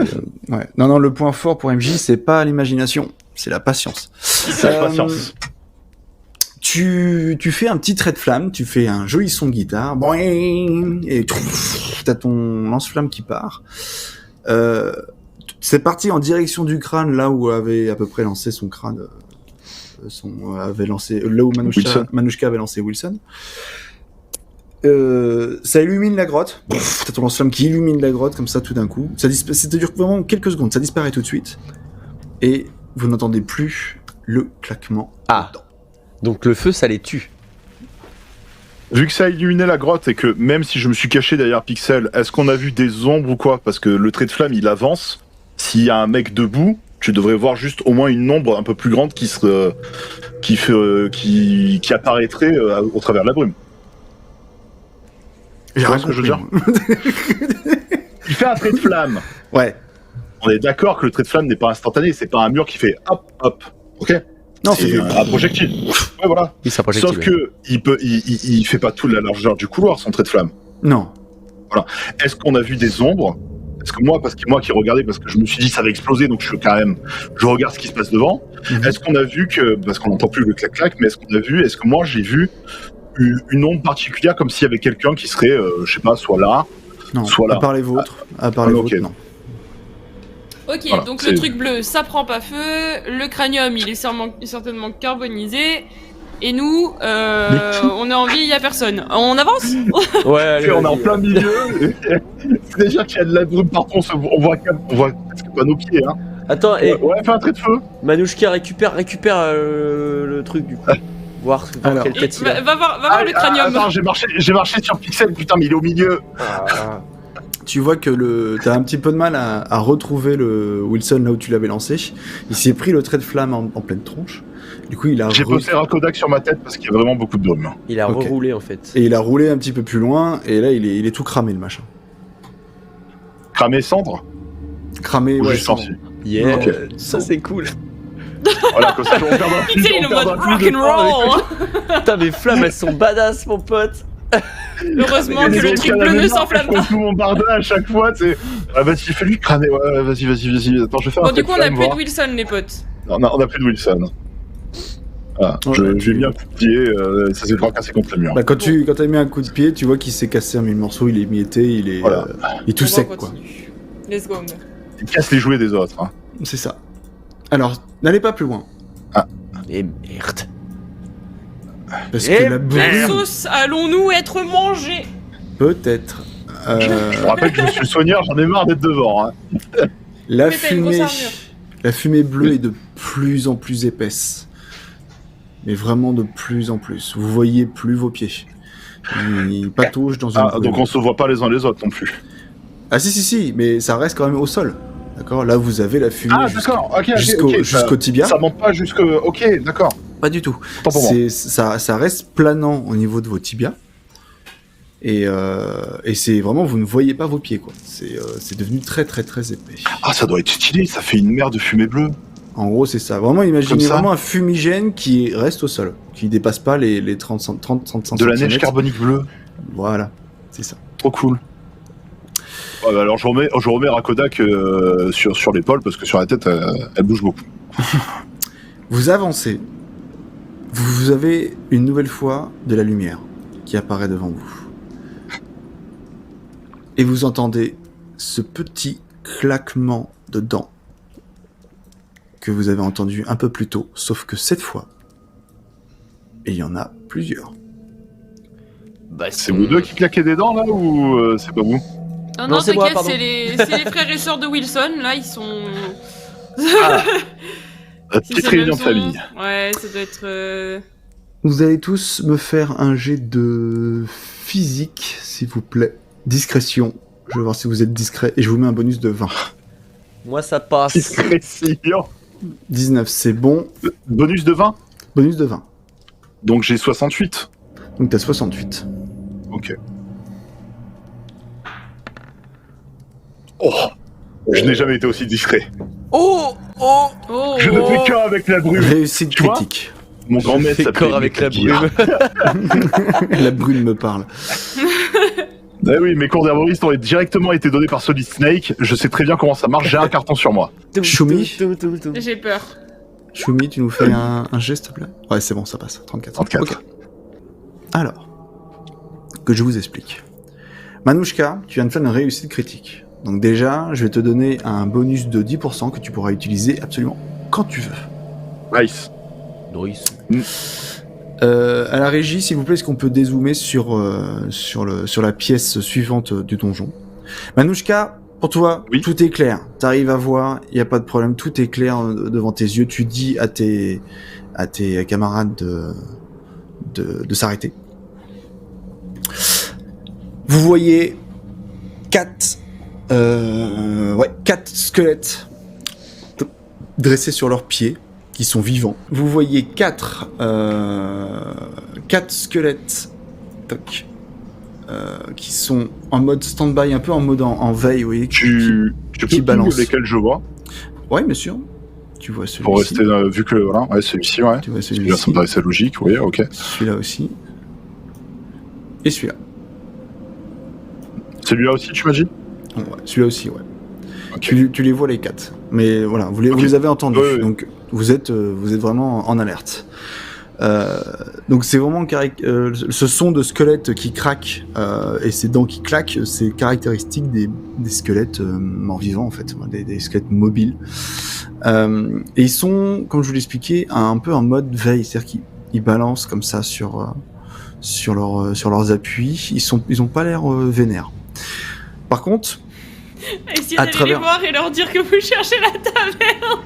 Ouais. Non, le point fort pour MJ, c'est pas l'imagination, c'est la patience. C'est la patience. Tu fais un petit trait de flamme, tu fais un joli son de guitare, boing, et t'as ton lance-flamme qui part. C'est parti en direction du crâne, là où avait à peu près lancé son crâne, là où Manushka avait lancé Wilson. Ça illumine la grotte. T'as ton lance-flamme qui illumine la grotte comme ça tout d'un coup. Ça dure vraiment quelques secondes, ça disparaît tout de suite. Et vous n'entendez plus le claquement. Ah. Donc le feu, ça les tue. Vu que ça a illuminé la grotte et que même si je me suis caché derrière Pixel, est-ce qu'on a vu des ombres ou quoi? Parce que le trait de flamme, il avance. S'il y a un mec debout, tu devrais voir juste au moins une ombre un peu plus grande qui apparaîtrait au travers de la brume. J'ai vois rien ce que je veux compris. Il fait un trait de flamme. Ouais. On est d'accord que le trait de flamme n'est pas instantané, c'est pas un mur qui fait hop, hop. Ok? Non, C'est un projectile. Ouais, voilà. Oui, c'est un projectile. Sauf que il fait pas toute la largeur du couloir, son trait de flamme. Non. Est-ce qu'on a vu des ombres? Parce que moi qui regardais, parce que je me suis dit ça va exploser, donc je regarde ce qui se passe devant. Est-ce qu'on a vu parce qu'on n'entend plus le clac-clac, mais est-ce que moi j'ai vu une ombre particulière, comme s'il y avait quelqu'un qui serait, je sais pas, soit là, Non, soit là. à part les vôtres. À part les vôtres, ok. non. Ok, Voilà, donc c'est- le truc bleu, ça prend pas feu. Le cranium, il est certainement carbonisé. Et nous, on est en vie, y a personne. On avance? Ouais, allez, Puis on est en vas-y. plein milieu. C'est déjà qu'il y a de la brume partout, on voit presque pas nos pieds. Hein. Attends, et Ouais, fais un trait de feu. Manouchka récupère le truc du coup. Voir Alors. quelle tête il a. Va voir le cranium. Attends, j'ai marché sur Pixel, putain, mais il est au milieu. Ah. Tu vois que t'as un petit peu de mal à retrouver le Wilson là où tu l'avais lancé. Il s'est pris le trait de flamme en pleine tronche. Du coup, il a J'ai posé Rakodak sur ma tête parce qu'il y a vraiment beaucoup de brume. Il a Ok. reroulé en fait. et il a roulé un petit peu plus loin. Et là, il est tout cramé le machin. Cramé cendre Cramé, ou ouais. juste sans- sorti. Yeah, Ok. ça c'est cool. Voilà, comme ça, on perd un Tu sais, il est en mode rock'n'roll. Putain, mes flammes elles sont badass, mon pote. Heureusement que le truc bleu ne s'enflamme Je pas. tout mon bardin à chaque fois, tu sais. Ah, vas-y, fais-lui cramer. Ouais, vas-y. Attends, je vais faire Bon, un du trait coup, de on a flamme, plus de voir. Wilson, les potes. On a plus de Wilson. Voilà, Ouais, je lui ai tu- mis un coup de pied, ça s'est droit cassé contre le mur. Bah, quand t'as mis un coup de pied, tu vois qu'il s'est cassé en mille morceaux. Il est mietté. Il est, Voilà. il est tout On va sec, quoi. continuer. Let's go. Il casse les jouets des autres. Hein. C'est ça. Alors, n'allez pas plus loin. Et merde. Parce Eh que la brume, Sauce, allons-nous être mangés? peut-être. Je vous rappelle que je suis soigneur, j'en ai marre d'être devant. Hein. La Mais t'as une grosse fumée, armure. la fumée bleue est de plus en plus épaisse. Mais vraiment de plus en plus. Vous voyez plus vos pieds. Ils patauchent dans une Ah, brume. donc on se voit pas les uns les autres non plus. Ah si, mais ça reste quand même au sol. D'accord. Là, vous avez la fumée Ah, jusqu'au d'accord, ok, jusqu'au tibia. Ça monte pas jusque. Ok, d'accord. Pas du tout. Tant pour moi. Ça reste planant au niveau de vos tibias. Et c'est vraiment, vous ne voyez pas vos pieds, quoi. C'est devenu très très très épais. Ah, ça doit être stylé, ça fait une mer de fumée bleue. En gros, c'est ça. Vraiment, Comme imaginez ça. vraiment un fumigène qui reste au sol, qui dépasse pas les 30-35 De la neige centimètres. carbonique bleue. Voilà, c'est ça. Trop cool. Ouais, bah alors je remets Rakodak sur l'épaule parce que sur la tête elle bouge beaucoup. Vous avancez. Vous avez une nouvelle fois de la lumière qui apparaît devant vous. Et vous entendez ce petit claquement de dents que vous avez entendu un peu plus tôt, sauf que cette fois, il y en a plusieurs. Bah, C'est vous deux qui claquez des dents là ou c'est pas vous? Non, c'est moi, t'inquiète, pardon. c'est les frères et sœurs de Wilson, là, ils sont... Si Petite c'est le réunion même de famille. son. Ouais, ça doit être... Vous allez tous me faire un jet de physique, s'il vous plaît. Discrétion. Je vais voir si vous êtes discret et je vous mets un bonus de 20. Moi ça passe. Discrétion. 19, c'est bon. Bonus de 20. Bonus de 20. Donc j'ai 68. Donc t'as 68. Ok. Oh, je n'ai jamais été aussi discret. Oh. Oh, Je ne fais qu'un avec la brume. Réussite Tu vois critique. Mon grand Je maître fais s'appelait corps avec la Metal Gear. brume. La brune me parle. Ah oui, mes cours d'herboriste ont directement été donnés par Solid Snake. Je sais très bien comment ça marche. J'ai un carton sur moi. Choumi. j'ai peur. Choumi, tu nous fais un geste, s'il te plaît? Ouais, c'est bon, ça passe. 34. 34. Ok. Alors, que je vous explique. Manouchka, tu viens de faire une réussite critique. Donc déjà, je vais te donner un bonus de 10% que tu pourras utiliser absolument quand tu veux. Nice. Doris. À la régie, s'il vous plaît, est-ce qu'on peut dézoomer sur la pièce suivante du donjon? Manouchka, pour toi, Oui. tout est clair. T'arrives à voir, il n'y a pas de problème, tout est clair devant tes yeux. Tu dis à tes camarades de s'arrêter. Vous voyez 4 squelettes dressés sur leurs pieds, qui sont vivants. Vous voyez 4 squelettes qui sont en mode stand-by, un peu en mode en veille, vous voyez. Tu Qui peux balance. balance lesquels je vois Ouais, bien sûr. Tu vois celui-ci. pour rester vu que voilà, ouais, celui-ci, ouais. Tu vois Celui-là, ça celui-ci. me paraissait logique, oui, ok. Celui-là aussi. Et celui-là. Celui-là aussi, tu m'as dit? Ouais, celui-là aussi, ouais. Ok. Tu les vois les 4. Mais voilà, vous les avez entendus, Ouais. donc vous êtes vraiment en alerte. Donc c'est vraiment ce son de squelette qui craque et ces dents qui claquent, c'est caractéristique des squelettes morts-vivants en fait, des squelettes mobiles. Et ils sont, comme je vous l'expliquais, un peu en mode veille, c'est-à-dire qu'ils balancent comme ça sur leurs appuis. Ils ont pas l'air vénères. Par contre, Essayez à d'aller travers- les voir et leur dire que vous cherchez la taverne.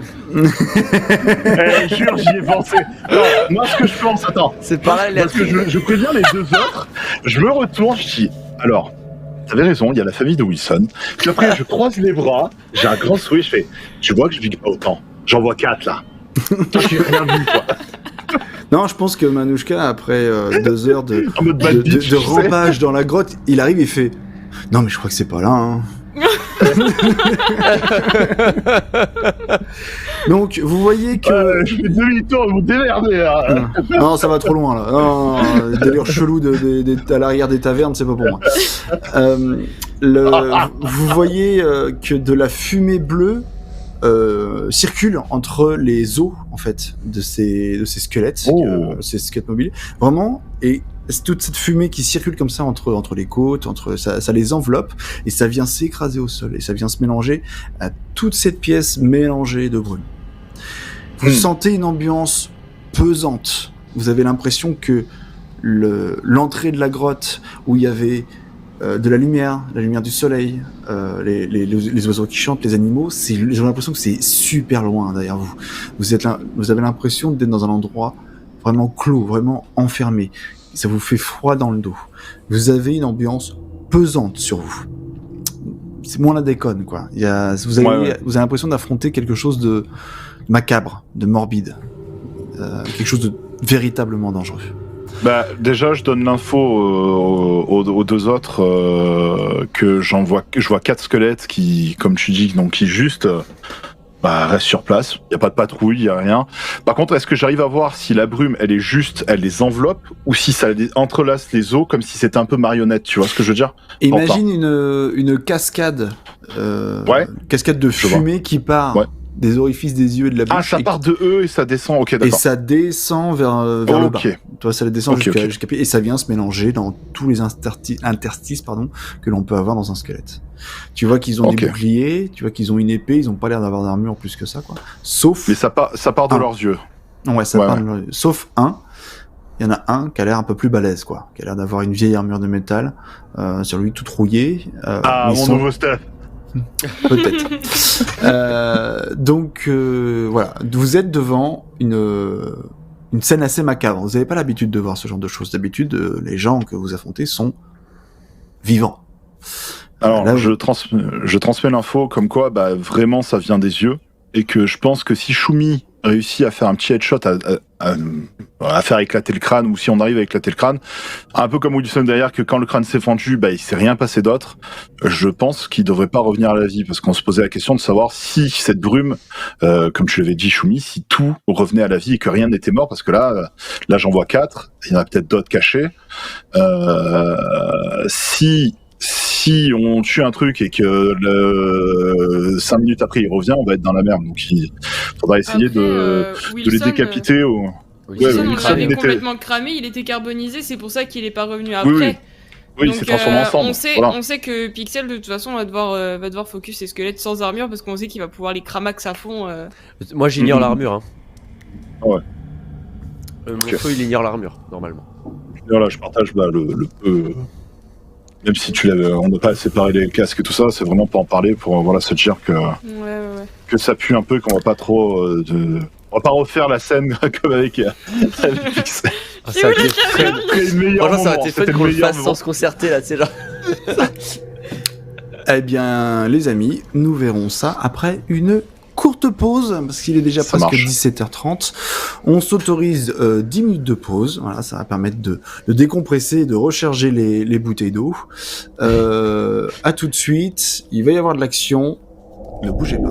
Jure, j'y ai pensé. Alors, moi, ce que je pense, attends. C'est pareil, Parce que je préviens les deux autres, je me retourne, je dis, alors, t'avais raison, il y a la famille de Wilson. Puis après, je croise les bras, j'ai un grand sourire, je fais, tu vois que je vis pas autant. J'en vois 4 là. J'ai rien vu, quoi. non, je pense que Manouchka, après 2 heures de En mode bad bitch, de tu sais. rampage dans la grotte, il arrive et fait « Non, mais je crois que c'est pas là, hein. » Donc, vous voyez que... Je fais demi-tour, vous démerdez. Hein. Non, ça va trop loin, là. Non, délire chelou à l'arrière des tavernes, c'est pas pour moi. Vous voyez que de la fumée bleue circule entre les os, en fait, de ces squelettes, Oh. ces squelettes mobiles. Vraiment, et toute cette fumée qui circule comme ça entre les côtes, ça les enveloppe, et ça vient s'écraser au sol, et ça vient se mélanger à toute cette pièce mélangée de brume. Vous sentez une ambiance pesante. Vous avez l'impression que l'entrée de la grotte, où il y avait de la lumière du soleil, les oiseaux qui chantent, les animaux, j'ai l'impression que c'est super loin derrière vous. Vous avez l'impression d'être dans un endroit vraiment clos, vraiment enfermé. Ça vous fait froid dans le dos. Vous avez une ambiance pesante sur vous. C'est moins la déconne, quoi. Vous avez l'impression d'affronter quelque chose de macabre, de morbide. Quelque chose de véritablement dangereux. Bah, déjà, je donne l'info aux deux autres que je vois 4 squelettes qui, comme tu dis, donc qui juste restent sur place. Il y a pas de patrouille, il y a rien. Par contre, est-ce que j'arrive à voir si la brume, elle les enveloppe ou si ça entrelace les os comme si c'était un peu marionnette, tu vois ce que je veux dire? Imagine une cascade, cascade de fumée qui part des orifices des yeux et de la bouche. Ah, ça part de eux et ça descend, ok, d'accord. Et ça descend vers le bas. Toi, ça descend jusqu'à pied et ça vient se mélanger dans tous les interstices que l'on peut avoir dans un squelette. Tu vois qu'ils ont des boucliers, tu vois qu'ils ont une épée, ils ont pas l'air d'avoir d'armure plus que ça, quoi. Sauf. Mais ça part de leurs yeux. Ouais, ça part de leurs yeux. Sauf un. Il y en a un qui a l'air un peu plus balèze, quoi. Qui a l'air d'avoir une vieille armure de métal, sur lui tout rouillé. Mon nouveau stuff. Peut-être. Donc voilà, vous êtes devant une scène assez macabre. Vous n'avez pas l'habitude de voir ce genre de choses. D'habitude, les gens que vous affrontez sont vivants. Alors, là, je transmets l'info comme quoi, vraiment, ça vient des yeux, et que je pense que si Shumi réussit à faire un petit headshot, à faire éclater le crâne, ou si on arrive à éclater le crâne, un peu comme Wilson derrière, que quand le crâne s'est fendu, il s'est rien passé d'autre, je pense qu'il devrait pas revenir à la vie, parce qu'on se posait la question de savoir si cette brume, comme tu l'avais dit, Shumi, si tout revenait à la vie et que rien n'était mort, parce que là j'en vois 4, il y en a peut-être d'autres cachés. Si on tue un truc et que 5 minutes après il revient, on va être dans la merde. Donc il faudra essayer de les décapiter. Wilson, on l'avait complètement cramé, il était carbonisé, c'est pour ça qu'il est pas revenu après. Oui, il s'est transformé ensemble. On sait que Pixel de toute façon va devoir focus ses squelettes sans armure parce qu'on sait qu'il va pouvoir les cramax à fond. Moi j'ignore l'armure. Hein. Ouais. Mon feu il ignore l'armure normalement. Voilà, je partage le peu. Même si on n'a pas séparé les casques et tout ça, c'est vraiment pas en parler pour se dire que ça pue un peu, qu'on va pas trop on va pas refaire la scène comme avec Pixel. Ça a été très meilleur moment. Ça a été fait qu'on le fasse sans se concerter là, c'est genre. Eh bien, les amis, nous verrons ça après une courte pause, parce qu'il est déjà presque 17h30. On s'autorise 10 minutes de pause. Voilà, ça va permettre de décompresser, de recharger les bouteilles d'eau. À tout de suite. Il va y avoir de l'action. Ne bougez pas.